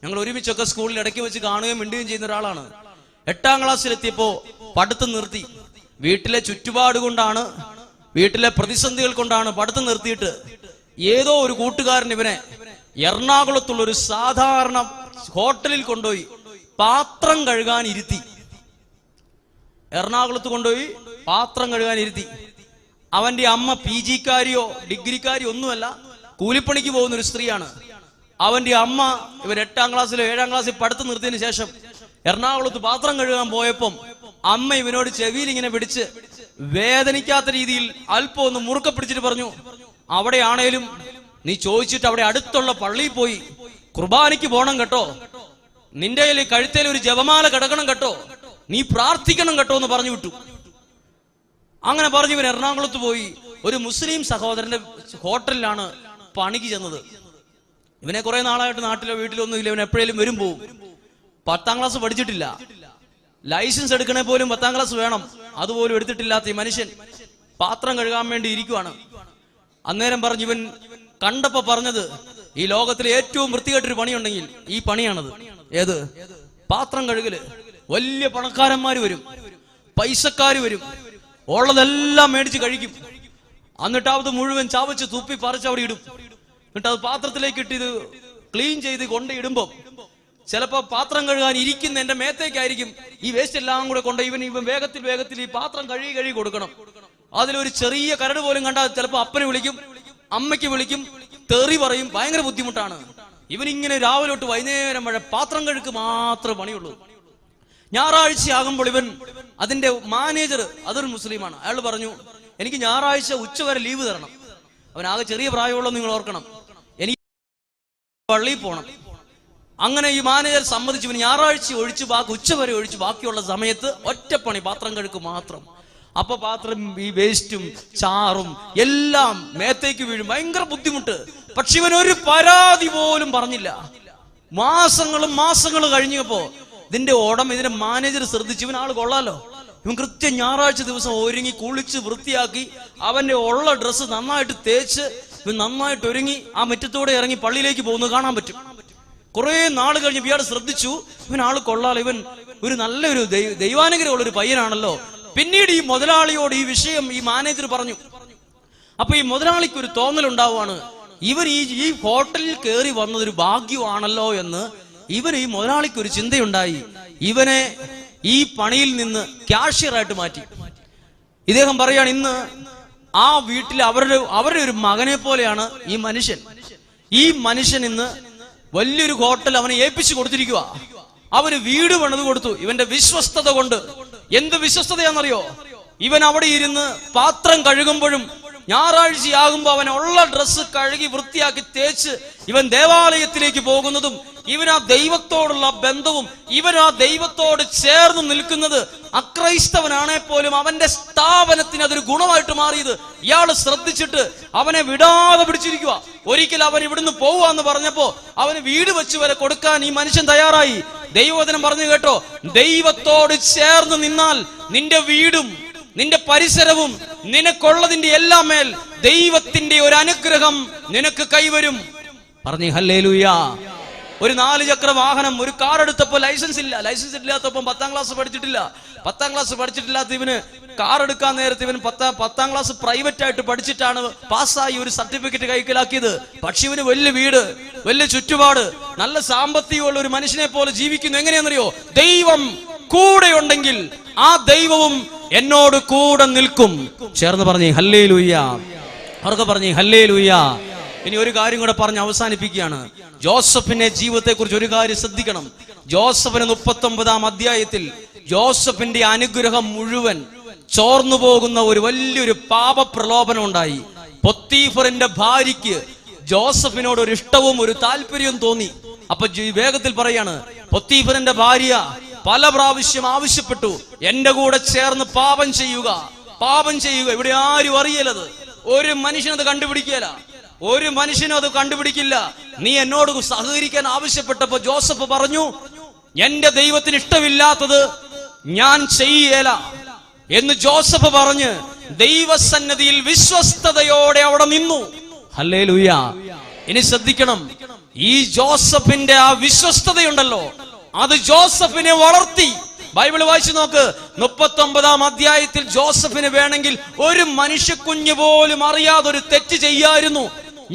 ഞങ്ങൾ ഒരുമിച്ചൊക്കെ സ്കൂളിൽ ഇടയ്ക്ക് വെച്ച് കാണുകയും മിണ്ടുകയും ചെയ്യുന്ന ഒരാളാണ്. 8ാം ക്ലാസ്സിലെത്തിയപ്പോ പഠിത്തം നിർത്തി. വീട്ടിലെ ചുറ്റുപാട് കൊണ്ടാണ്, വീട്ടിലെ പ്രതിസന്ധികൾ കൊണ്ടാണ് പഠിത്തം നിർത്തിയിട്ട് ഏതോ ഒരു കൂട്ടുകാരൻ ഇവനെ എറണാകുളത്തുള്ള ഒരു സാധാരണ ഹോട്ടലിൽ കൊണ്ടുപോയി പാത്രം കഴുകാൻ ഇരുത്തി. എറണാകുളത്ത് കൊണ്ടുപോയി പാത്രം കഴുകാൻ ഇരുത്തി. അവന്റെ അമ്മ PG കാരിയോ ഡിഗ്രിക്കാരിയോ ഒന്നുമല്ല, കൂലിപ്പണിക്ക് പോകുന്ന ഒരു സ്ത്രീയാണ്. അവന്റെ അമ്മ ഇവർ 8ാം ക്ലാസ്സിലോ 7ാം ക്ലാസ്സിൽ പഠിത്തം നിർത്തിയതിനു ശേഷം എറണാകുളത്ത് പാത്രം കഴുകാൻ പോയപ്പം അമ്മ ഇവനോട് ചെവിയിൽ ഇങ്ങനെ പിടിച്ച് വേദനിക്കാത്ത രീതിയിൽ അല്പം ഒന്ന് മുറുക്ക പിടിച്ചിട്ട് പറഞ്ഞു, അവിടെയാണേലും നീ ചോദിച്ചിട്ട് അവിടെ അടുത്തുള്ള പള്ളിയിൽ പോയി കുർബാനയ്ക്ക് പോണം കേട്ടോ, നിന്റെ കഴുത്തേൽ ഒരു ജപമാല കിടക്കണം കേട്ടോ, നീ പ്രാർത്ഥിക്കണം കേട്ടോ എന്ന് പറഞ്ഞു വിട്ടു. അങ്ങനെ പറഞ്ഞു ഇവൻ എറണാകുളത്ത് പോയി ഒരു മുസ്ലിം സഹോദരന്റെ ഹോട്ടലിലാണ് പണിക്ക് ചെന്നത്. ഇവനെ കുറെ നാളായിട്ട് നാട്ടിലോ വീട്ടിലോ ഒന്നും ഇല്ല, ഇവൻ എപ്പോഴേലും വരും പോവും. 10ാം ക്ലാസ് പഠിച്ചിട്ടില്ല, ലൈസൻസ് എടുക്കണേ പോലും 10ാം ക്ലാസ് വേണം, അതുപോലും എടുത്തിട്ടില്ലാത്ത ഈ മനുഷ്യൻ പാത്രം കഴുകാൻ വേണ്ടി ഇരിക്കുവാണ്. അന്നേരം പറഞ്ഞു, ഇവൻ കണ്ടപ്പോ പറഞ്ഞത്, ഈ ലോകത്തിലെ ഏറ്റവും വൃത്തികെട്ടൊരു പണിയുണ്ടെങ്കിൽ ഈ പണിയാണത്. ഏത്? പാത്രം കഴുകല്. വലിയ പണക്കാരന്മാര് വരും, പൈസക്കാര് വരും, ഉള്ളതെല്ലാം മേടിച്ച് കഴിക്കും. എന്നിട്ട് അത് മുഴുവൻ ചവച്ച് തുപ്പി പറിച്ച് അവിടെ ഇടും. എന്നിട്ട് അത് പാത്രത്തിലേക്ക് ഇട്ട് ഇത് ക്ലീൻ ചെയ്ത് കൊണ്ടിടുമ്പോ ചിലപ്പോ പാത്രം കഴുകാൻ ഇരിക്കുന്ന എന്റെ മേത്തേക്കായിരിക്കും ഈ വേസ്റ്റ് എല്ലാം കൂടെ കൊണ്ട് ഇവൻ വേഗത്തിൽ ഈ പാത്രം കഴുകി കൊടുക്കണം. അതിലൊരു ചെറിയ കരട് പോലും കണ്ടാൽ ചിലപ്പോ അപ്പനെ വിളിക്കും, അമ്മയ്ക്ക് വിളിക്കും, തെറി പറയും. ഭയങ്കര ബുദ്ധിമുട്ടാണ്. ഇവനിങ്ങനെ രാവിലെ തൊട്ട് വൈകുന്നേരം വരെ പാത്രം കഴുക്ക് മാത്രമേ പണിയുള്ളൂ. ഞായറാഴ്ച ആകുമ്പോൾ ഇവൻ അതിന്റെ മാനേജർ, അതൊരു മുസ്ലിമാണ്, അയാൾ പറഞ്ഞു, എനിക്ക് ഞായറാഴ്ച ഉച്ചവരെ ലീവ് തരണം. അവൻ ആകെ ചെറിയ പ്രായമുള്ള നിങ്ങൾ ഓർക്കണം, എനിക്ക് പള്ളിയിൽ പോകണം. അങ്ങനെ ഈ മാനേജർ സമ്മതിച്ചു. ഇവന് ഞായറാഴ്ച ഒഴിച്ച് ഉച്ചവരെ ഒഴിച്ച് ബാക്കിയുള്ള സമയത്ത് ഒറ്റപ്പണി പാത്രം കഴുക്ക് മാത്രം. അപ്പൊ പാത്രം ഈ വേസ്റ്റും ചാറും എല്ലാം മേത്തേക്ക് വീഴും. ഭയങ്കര ബുദ്ധിമുട്ട്. പക്ഷെ ഇവൻ ഒരു പരാതി പോലും പറഞ്ഞില്ല. മാസങ്ങൾ കഴിഞ്ഞപ്പോ ഇതിന്റെ മാനേജർ ശ്രദ്ധിച്ചു, ഇവൻ ആള് കൊള്ളാലോ, ഇവൻ കൃത്യം ഞായറാഴ്ച ദിവസം ഒരുങ്ങി കുളിച്ച് വൃത്തിയാക്കി അവന്റെ ഉള്ള ഡ്രസ്സ് നന്നായിട്ട് തേച്ച് ഇവൻ നന്നായിട്ട് ഒരുങ്ങി ആ മുറ്റത്തോടെ ഇറങ്ങി പള്ളിയിലേക്ക് പോകുന്നത് കാണാൻ പറ്റും. കുറെ നാൾ കഴിഞ്ഞ് ഇയാൾ ശ്രദ്ധിച്ചു, ഇവൻ ആള് കൊള്ളാലോ, ഇവൻ ഒരു നല്ലൊരു ദൈവാനുഗ്രഹമുള്ള ഒരു പയ്യനാണല്ലോ. പിന്നീട് ഈ മുതലാളിയോട് ഈ വിഷയം ഈ മാനേജർ പറഞ്ഞു. അപ്പൊ ഈ മുതലാളിക്ക് ഒരു തോന്നലുണ്ടാവുകയാണ്, ഇവൻ ഈ ഹോട്ടലിൽ കയറി വന്നതൊരു ഭാഗ്യമാണല്ലോ എന്ന്. ഈ മുതലാളിക്ക് ഒരു ചിന്തയുണ്ടായി, ഇവനെ ഈ പണിയിൽ നിന്ന് ക്യാഷ്യറായിട്ട് മാറ്റി. ഇദ്ദേഹം പറയാണ്, ഇന്ന് ആ വീട്ടിൽ അവരുടെ ഒരു മകനെ പോലെയാണ് ഈ മനുഷ്യൻ. ഈ മനുഷ്യൻ ഇന്ന് വലിയൊരു ഹോട്ടൽ അവനെ ഏൽപ്പിച്ചു കൊടുത്തിരിക്കുക. അവന് വീട് പണിത് കൊടുത്തു ഇവന്റെ വിശ്വസ്തത കൊണ്ട്. എന്ത് വിശ്വസ്തതയാണെന്നറിയോ? ഇവൻ അവിടെ ഇരുന്ന് പാത്രം കഴുകുമ്പോഴും ഞായറാഴ്ചയാകുമ്പോ അവൻ ഉള്ള ഡ്രസ്സ് കഴുകി വൃത്തിയാക്കി തേച്ച് ഇവൻ ദേവാലയത്തിലേക്ക് പോകുന്നതും ഇവൻ ആ ദൈവത്തോടുള്ള ബന്ധവും ഇവൻ ആ ദൈവത്തോട് ചേർന്ന് നിൽക്കുന്നത് അക്രൈസ്തവനാണെ പോലും അവന്റെ സ്ഥാപനത്തിന് അതൊരു ഗുണമായിട്ട് മാറിയത് ഇയാൾ ശ്രദ്ധിച്ചിട്ട് അവനെ വിടാതെ പിടിച്ചിരിക്കുക. ഒരിക്കൽ അവൻ ഇവിടുന്ന് പോവാന്ന് പറഞ്ഞപ്പോ അവന് വീട് വെച്ച് വരെ കൊടുക്കാൻ ഈ മനുഷ്യൻ തയ്യാറായി. ദൈവവചനം പറഞ്ഞു കേട്ടോ, ദൈവത്തോട് ചേർന്ന് നിന്നാൽ നിന്റെ വീടും നിന്റെ പരിസരവും നിനക്കുള്ളതിന്റെ എല്ലാം മേൽ ദൈവത്തിന്റെ ഒരു അനുഗ്രഹം നിനക്ക് കൈവരും. പറഞ്ഞു ഹല്ലേലൂയ. ഒരു 4 ചക്ര വാഹനം, ഒരു കാർ എടുത്തപ്പോ ലൈസൻസ് ഇല്ലാത്തപ്പം 10ാം ക്ലാസ് പഠിച്ചിട്ടില്ല. 10ാം ക്ലാസ് പഠിച്ചിട്ടില്ലാത്ത ഇവന് കാർ എടുക്കാൻ നേരത്തെ ഇവൻ 10ാം ക്ലാസ് പ്രൈവറ്റ് ആയിട്ട് പഠിച്ചിട്ടാണ് പാസ്സായി ഒരു സർട്ടിഫിക്കറ്റ് കൈക്കലാക്കിയത്. പക്ഷെ ഇവന് വലിയ വീട്, വലിയ ചുറ്റുപാട്, നല്ല സാമ്പത്തികമുള്ള ഒരു മനുഷ്യനെ പോലെ ജീവിക്കുന്നു. എങ്ങനെയാണെന്നറിയോ? ദൈവം കൂടെ ഉണ്ടെങ്കിൽ ആ ദൈവവും എന്നോട് കൂടെ നിൽക്കും. ചേർന്ന് പറഞ്ഞേ ഹല്ലേലൂയ. അവർക്ക് പറഞ്ഞേ ഹല്ലേലൂയ. ഇനി ഒരു കാര്യം കൂടെ പറഞ്ഞ് അവസാനിപ്പിക്കുകയാണ്. ജോസഫിന്റെ ജീവിതത്തെ കുറിച്ച് ഒരു കാര്യം ശ്രദ്ധിക്കണം. ജോസഫിന് 39ാം അധ്യായത്തിൽ ജോസഫിന്റെ അനുഗ്രഹം മുഴുവൻ ചോർന്നു പോകുന്ന ഒരു വലിയൊരു പാപ പ്രലോഭനം ഉണ്ടായി. പൊത്തീഫറിന്റെ ഭാര്യയ്ക്ക് ജോസഫിനോട് ഒരു ഇഷ്ടവും ഒരു താല്പര്യവും തോന്നി. അപ്പൊ വേഗത്തിൽ പറയാണ്, പൊത്തീഫറിന്റെ ഭാര്യ പല പ്രാവശ്യം ആവശ്യപ്പെട്ടു, എന്റെ കൂടെ ചേർന്ന് പാപം ചെയ്യുക. ഇവിടെ ആരും അറിയലത്, ഒരു മനുഷ്യനത് കണ്ടുപിടിക്കല, ഒരു മനുഷ്യനും അത് കണ്ടുപിടിക്കില്ല. നീ എന്നോട് സഹകരിക്കാൻ ആവശ്യപ്പെട്ടപ്പോ ജോസഫ് പറഞ്ഞു, എന്റെ ദൈവത്തിന് ഇഷ്ടമില്ലാത്തത് ഞാൻ ചെയ്യല എന്ന് ജോസഫ് പറഞ്ഞ് ദൈവസന്നിധിയിൽ വിശ്വസ്തയോടെ അവിടെ നിന്നു. ഹല്ലേലൂയ. ഇനി ശ്രദ്ധിക്കണം, ഈ ജോസഫിന്റെ ആ വിശ്വസ്തതയുണ്ടല്ലോ, അത് ജോസഫിനെ വളർത്തി. ബൈബിൾ വായിച്ചു നോക്ക്. 39ാം അധ്യായത്തിൽ ജോസഫിന് വേണമെങ്കിൽ ഒരു മനുഷ്യ കുഞ്ഞു പോലും അറിയാതെ ഒരു തെറ്റ് ചെയ്യായിരുന്നു.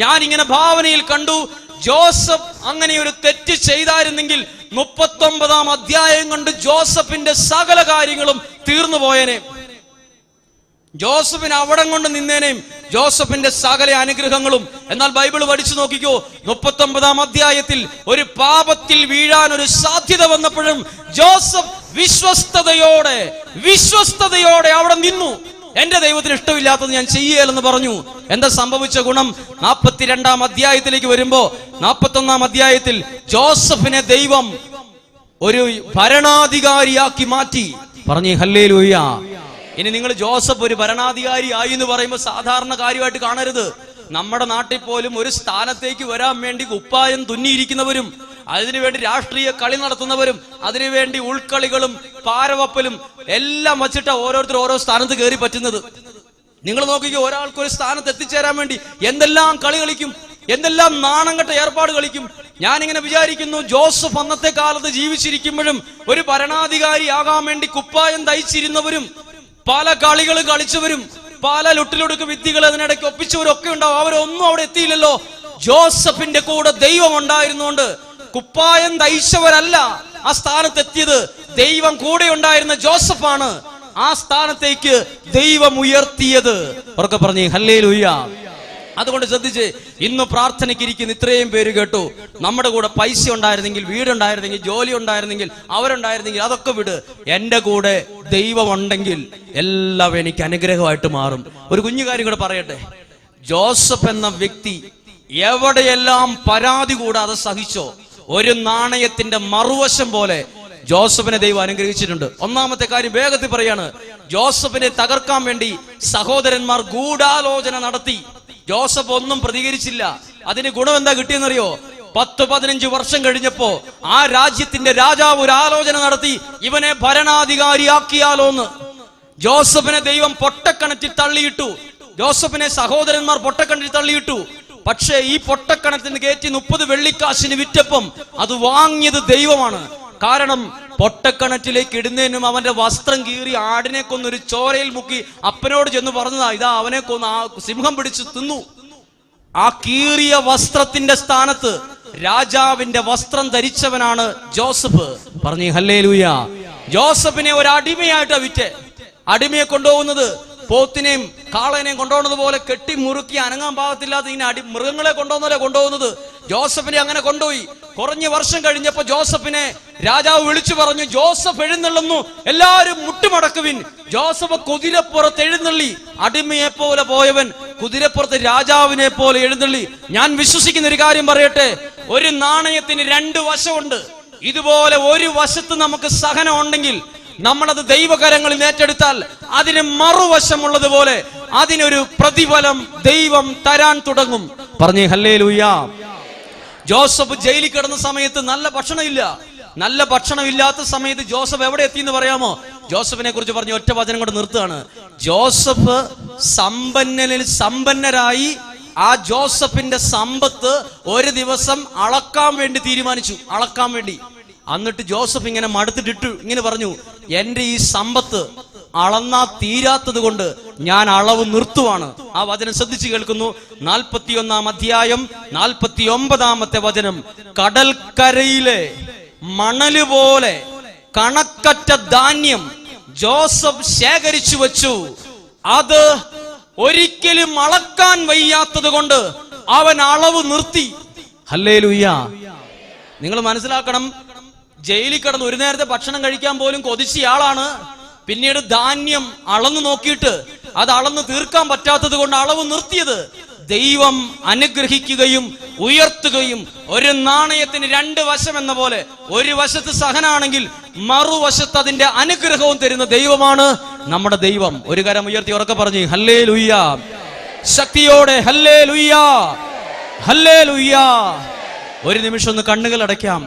ഞാൻ ഇങ്ങനെ ഭാവനയിൽ കണ്ടു, ജോസഫ് അങ്ങനെ ഒരു തെറ്റ് ചെയ്തായിരുന്നെങ്കിൽ 39-ാം അധ്യായം കൊണ്ട് ജോസഫിന്റെ സകല കാര്യങ്ങളും തീർന്നു പോയേനെ. ജോസഫിന് അവിടം കൊണ്ട് നിന്നേനേയും ജോസഫിന്റെ സകല അനുഗ്രഹങ്ങളും. എന്നാൽ ബൈബിൾ പഠിച്ചു നോക്കിക്കോ, 39-ാം അധ്യായത്തിൽ ഒരു പാപത്തിൽ വീഴാൻ ഒരു സാധ്യത വന്നപ്പോഴും ജോസഫ് വിശ്വസ്തയോടെ അവിടെ നിന്നു. എന്റെ ദൈവത്തിന് ഇഷ്ടമില്ലാത്തത് ഞാൻ ചെയ്യുകയില്ലെന്ന് പറഞ്ഞു. എന്താ സംഭവിച്ച ഗുണം? 42-ാം അധ്യായത്തിലേക്ക് വരുമ്പോ 41-ാം അധ്യായത്തിൽ ജോസഫിനെ ദൈവം ഒരു ഭരണാധികാരിയാക്കി മാറ്റി. പറഞ്ഞേ ഹല്ലേലൂയ. ഇനി നിങ്ങൾ ജോസഫ് ഒരു ഭരണാധികാരി ആയി എന്ന് പറയുമ്പോൾ സാധാരണ കാര്യമായിട്ട് കാണരുത്. നമ്മുടെ നാട്ടിൽ പോലും ഒരു സ്ഥാനത്തേക്ക് വരാൻ വേണ്ടി കുപ്പായം തുന്നിയിരിക്കുന്നവരും, അതിനുവേണ്ടി രാഷ്ട്രീയ കളി നടത്തുന്നവരും, അതിനുവേണ്ടി ഉൾക്കളികളും പാരവപ്പലും എല്ലാം വച്ചിട്ട് ഓരോരുത്തർ ഓരോ സ്ഥാനത്ത് കയറി പറ്റുന്നത്. നിങ്ങൾ നോക്കിക്കോ, ഒരാൾക്ക് ഒരു സ്ഥാനത്ത് എത്തിച്ചേരാൻ വേണ്ടി എന്തെല്ലാം കളി കളിക്കും, എന്തെല്ലാം നാണം കെട്ട ഏർപ്പാട് കളിക്കും. ഞാനിങ്ങനെ വിചാരിക്കുന്നു, ജോസഫ് അന്നത്തെ കാലത്ത് ജീവിച്ചിരിക്കുമ്പോഴും ഒരു ഭരണാധികാരി ആകാൻ വേണ്ടി കുപ്പായം തയ്ച്ചിരുന്നവരും, പല കളികളും കളിച്ചവരും, പല ലുട്ടിലൊടുക്ക് വിദ്യകൾ അതിനിടയ്ക്ക് ഒപ്പിച്ചവരും ഒക്കെ ഉണ്ടാവും. അവരൊന്നും അവിടെ എത്തിയില്ലല്ലോ. ജോസഫിന്റെ കൂടെ ദൈവം ഉണ്ടായിരുന്നുകൊണ്ട് കുപ്പായം തയ്ച്ചവരല്ല ആ സ്ഥാനത്തെത്തിയത്. ദൈവം കൂടെ ഉണ്ടായിരുന്ന ജോസഫാണ് ആ സ്ഥാനത്തേക്ക് ദൈവം ഉയർത്തിയത്. ഉറക്കെ പറഞ്ഞേ ഹല്ലേലൂയ. അതുകൊണ്ട് ശ്രദ്ധിച്ച്, ഇന്ന് പ്രാർത്ഥനയ്ക്ക് ഇരിക്കുന്ന ഇത്രയും പേര് കേട്ടു. നമ്മുടെ കൂടെ പൈസ ഉണ്ടായിരുന്നെങ്കിൽ, വീടുണ്ടായിരുന്നെങ്കിൽ, ജോലി ഉണ്ടായിരുന്നെങ്കിൽ, അവരുണ്ടായിരുന്നെങ്കിൽ അതൊക്കെ വിട്. എന്റെ കൂടെ ദൈവം ഉണ്ടെങ്കിൽ എല്ലാം എനിക്ക് അനുഗ്രഹമായിട്ട് മാറും. ഒരു കുഞ്ഞു കാര്യം കൂടെ പറയട്ടെ. ജോസഫ് എന്ന വ്യക്തി എവിടെയെല്ലാം പരാതി കൂടാതെ സഹിച്ചോ, ഒരു നാണയത്തിന്റെ മറുവശം പോലെ ജോസഫിനെ ദൈവം അനുഗ്രഹിച്ചിട്ടുണ്ട്. ഒന്നാമത്തെ കാര്യം വേഗത്തിൽ പറയാണ്, ജോസഫിനെ തകർക്കാൻ വേണ്ടി സഹോദരന്മാർ ഗൂഢാലോചന നടത്തി. ജോസഫ് ഒന്നും പ്രതികരിച്ചില്ല. അതിന് ഗുണം എന്താ കിട്ടിയെന്നറിയോ? 10-15 വർഷം കഴിഞ്ഞപ്പോ ആ രാജ്യത്തിന്റെ രാജാവ് ഒരു ആലോചന നടത്തി, ഇവനെ ഭരണാധികാരിയാക്കിയാലോന്ന്. ജോസഫിനെ ദൈവം പൊട്ടക്കണറ്റിൽ തള്ളിയിട്ടു. ജോസഫിനെ സഹോദരന്മാർ പൊട്ടക്കണറ്റിൽ തള്ളിയിട്ടു. പക്ഷേ ഈ പൊട്ടക്കണത്തിന് കയറ്റി 30 വെള്ളിക്കാശിന് വിറ്റപ്പം അത് വാങ്ങിയത് ദൈവമാണ്. കാരണം പൊട്ടക്കണറ്റിലേക്ക് ഇടുന്നതിനും അവന്റെ വസ്ത്രം കീറി ആടിനെ കൊന്നൊരു ചോരയിൽ മുക്കി അപ്പനോട് ചെന്ന് പറഞ്ഞതാ, ഇതാ അവനെ കൊന്ന് ആ സിംഹം പിടിച്ചു തിന്നു. ആ കീറിയ വസ്ത്രത്തിന്റെ സ്ഥാനത്ത് രാജാവിന്റെ വസ്ത്രം ധരിച്ചവനാണ് ജോസഫ്. പറഞ്ഞേ ഹല്ലേലൂയ. ജോസഫിനെ ഒരു അടിമയായിട്ടാ വിറ്റ്. അടിമയെ കൊണ്ടുപോകുന്നത് പോത്തിനെയും കാളനെയും കൊണ്ടുപോകുന്നത് പോലെ കെട്ടി മുറുക്കി അനങ്ങാൻ പാകത്തില്ലാത്ത ഇങ്ങനെ മൃഗങ്ങളെ കൊണ്ടുപോകുന്നത്. ജോസഫിനെ അങ്ങനെ കൊണ്ടുപോയി. കുറഞ്ഞ വർഷം കഴിഞ്ഞപ്പോ ജോസഫിനെ രാജാവ് വിളിച്ചു പറഞ്ഞു, ജോസഫ് എഴുന്നള്ളുന്നു, എല്ലാവരും മുട്ടുമടക്കുവിൻ. ജോസഫ് കുതിരപ്പുറത്ത് എഴുന്നള്ളി. അടിമയെ പോലെ പോയവൻ കുതിരപ്പുറത്ത് രാജാവിനെ പോലെ എഴുന്നള്ളി. ഞാൻ വിശ്വസിക്കുന്ന ഒരു കാര്യം പറയട്ടെ, ഒരു നാണയത്തിന് 2 വശമുണ്ട്. ഇതുപോലെ ഒരു വശത്ത് നമുക്ക് സഹനം ഉണ്ടെങ്കിൽ, നമ്മളത് ദൈവകരങ്ങളിൽ ഏറ്റെടുത്താൽ അതിന് മറുവശമുള്ളതുപോലെ അതിനൊരു പ്രതിഫലം ദൈവം തരാൻ തുടങ്ങും. പറഞ്ഞേ ഹല്ലേലൂയ. ജോസഫ് ജയിലിൽ കിടന്ന സമയത്ത് നല്ല ഭക്ഷണമില്ല. നല്ല ഭക്ഷണമില്ലാത്ത സമയത്ത് ജോസഫ് എവിടെ എത്തിയെന്ന് പറയാമോ? ജോസഫിനെ കുറിച്ച് പറഞ്ഞ ഒറ്റ വചനം കൊണ്ട് നിർത്തുകയാണ്. ജോസഫ് സമ്പന്നരായി. ആ ജോസഫിന്റെ സമ്പത്ത് ഒരു ദിവസം അളക്കാൻ വേണ്ടി തീരുമാനിച്ചു. അളക്കാൻ വേണ്ടി. എന്നിട്ട് ജോസഫ് ഇങ്ങനെ മടുത്തിട്ടിട്ടു ഇങ്ങനെ പറഞ്ഞു, എന്റെ ഈ സമ്പത്ത് അളന്നാ തീരാത്തത് കൊണ്ട് ഞാൻ അളവ് നിർത്തുവാണ്. ആ വചനം ശ്രദ്ധിച്ചു കേൾക്കുന്നു. 41-ാം അധ്യായം 49-ാമത്തെ വചനം. കടൽക്കരയിലെ മണല് പോലെ കണക്കറ്റ ധാന്യം ജോസഫ് ശേഖരിച്ചു വെച്ചു. അത് ഒരിക്കലും അളക്കാൻ വയ്യാത്തത് കൊണ്ട് അവൻ അളവ് നിർത്തി. ഹല്ലേലൂയ. നിങ്ങൾ മനസ്സിലാക്കണം, ജയിലിൽ കിടന്ന് ഒരു നേരത്തെ ഭക്ഷണം കഴിക്കാൻ പോലും കൊതിച്ചയാളാണ്. പിന്നീട് ധാന്യം അളന്നു നോക്കിയിട്ട് അത് അളന്നു തീർക്കാൻ പറ്റാത്തത് കൊണ്ട് അളവ് നിർത്തിയത്. ദൈവം അനുഗ്രഹിക്കുകയും ഉയർത്തുകയും, ഒരു നാണയത്തിന് 2 വശം എന്ന പോലെ ഒരു വശത്ത് സഹനാണെങ്കിൽ മറുവശത്ത് അതിന്റെ അനുഗ്രഹവും തരുന്ന ദൈവമാണ് നമ്മുടെ ദൈവം. ഒരു കരം ഉയർത്തി ഉറക്കെ പറഞ്ഞു ഹല്ലേലൂയ. ശക്തിയോടെ ഹല്ലേലൂയ, ഹല്ലേലൂയ. ഒരു നിമിഷം ഒന്ന് കണ്ണുകൾ അടയ്ക്കാം.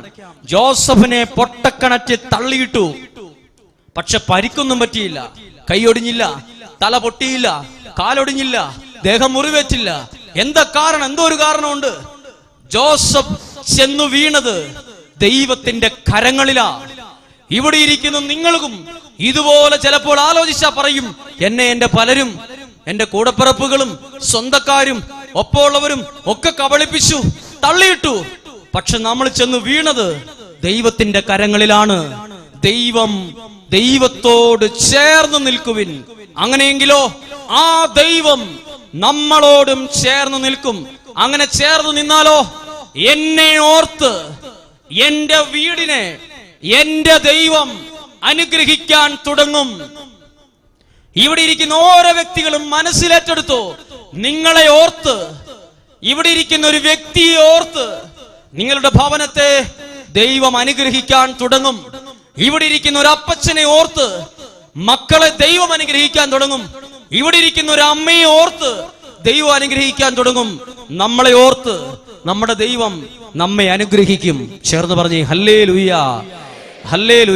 ജോസഫിനെ പൊട്ടക്കണറ്റ് തള്ളിയിട്ടു. പക്ഷെ പരിക്കൊന്നും പറ്റിയില്ല. കൈയൊടിഞ്ഞില്ല, തല പൊട്ടിയില്ല, കാലൊടിഞ്ഞില്ല, ദേഹം മുറിവേറ്റില്ല. എന്താ കാരണം? എന്തോ ഒരു കാരണമുണ്ട്. ജോസഫ് ചെന്നു വീണത് ദൈവത്തിന്റെ കരങ്ങളിലാ. ഇവിടെ ഇരിക്കുന്ന നിങ്ങൾക്കും ഇതുപോലെ ചിലപ്പോൾ ആലോചിച്ചാ പറയും, എന്നെ എന്റെ പലരും, എന്റെ കൂടപ്പിറപ്പുകളും സ്വന്തക്കാരും ഒപ്പമുള്ളവരും ഒക്കെ കബളിപ്പിച്ചു, തള്ളിയിട്ടു. പക്ഷെ നമ്മൾ ചെന്ന് വീണത് ദൈവത്തിന്റെ കരങ്ങളിലാണ്. ദൈവത്തോട് ചേർന്ന് നിൽക്കുവിൻ. അങ്ങനെയെങ്കിലോ ആ ദൈവം നമ്മളോടും ചേർന്ന് നിൽക്കും. അങ്ങനെ ചേർന്ന് നിന്നാലോ എന്നെ ഓർത്ത് എന്റെ വീടിനെ എന്റെ ദൈവം അനുഗ്രഹിക്കാൻ തുടങ്ങും. ഇവിടെ ഇരിക്കുന്ന ഓരോ വ്യക്തികളും മനസ്സിലേറ്റെടുത്തു. നിങ്ങളെ ഓർത്ത്, ഇവിടെ ഇരിക്കുന്ന ഒരു വ്യക്തിയെ ഓർത്ത് നിങ്ങളുടെ ഭവനത്തെ ദൈവം അനുഗ്രഹിക്കാൻ തുടങ്ങും. ഇവിടെ ഇരിക്കുന്ന ഒരു അപ്പച്ചനെ ഓർത്ത് മക്കളെ ദൈവം അനുഗ്രഹിക്കാൻ തുടങ്ങും. ഇവിടെ ഇരിക്കുന്ന ഒരു അമ്മയെ ഓർത്ത് ദൈവം അനുഗ്രഹിക്കാൻ തുടങ്ങും. നമ്മളെ ഓർത്ത് നമ്മുടെ ദൈവം നമ്മെ അനുഗ്രഹിക്കും. ചേർന്ന് പറഞ്ഞേ ഹല്ലേലൂയ, ഹല്ലേലൂയ.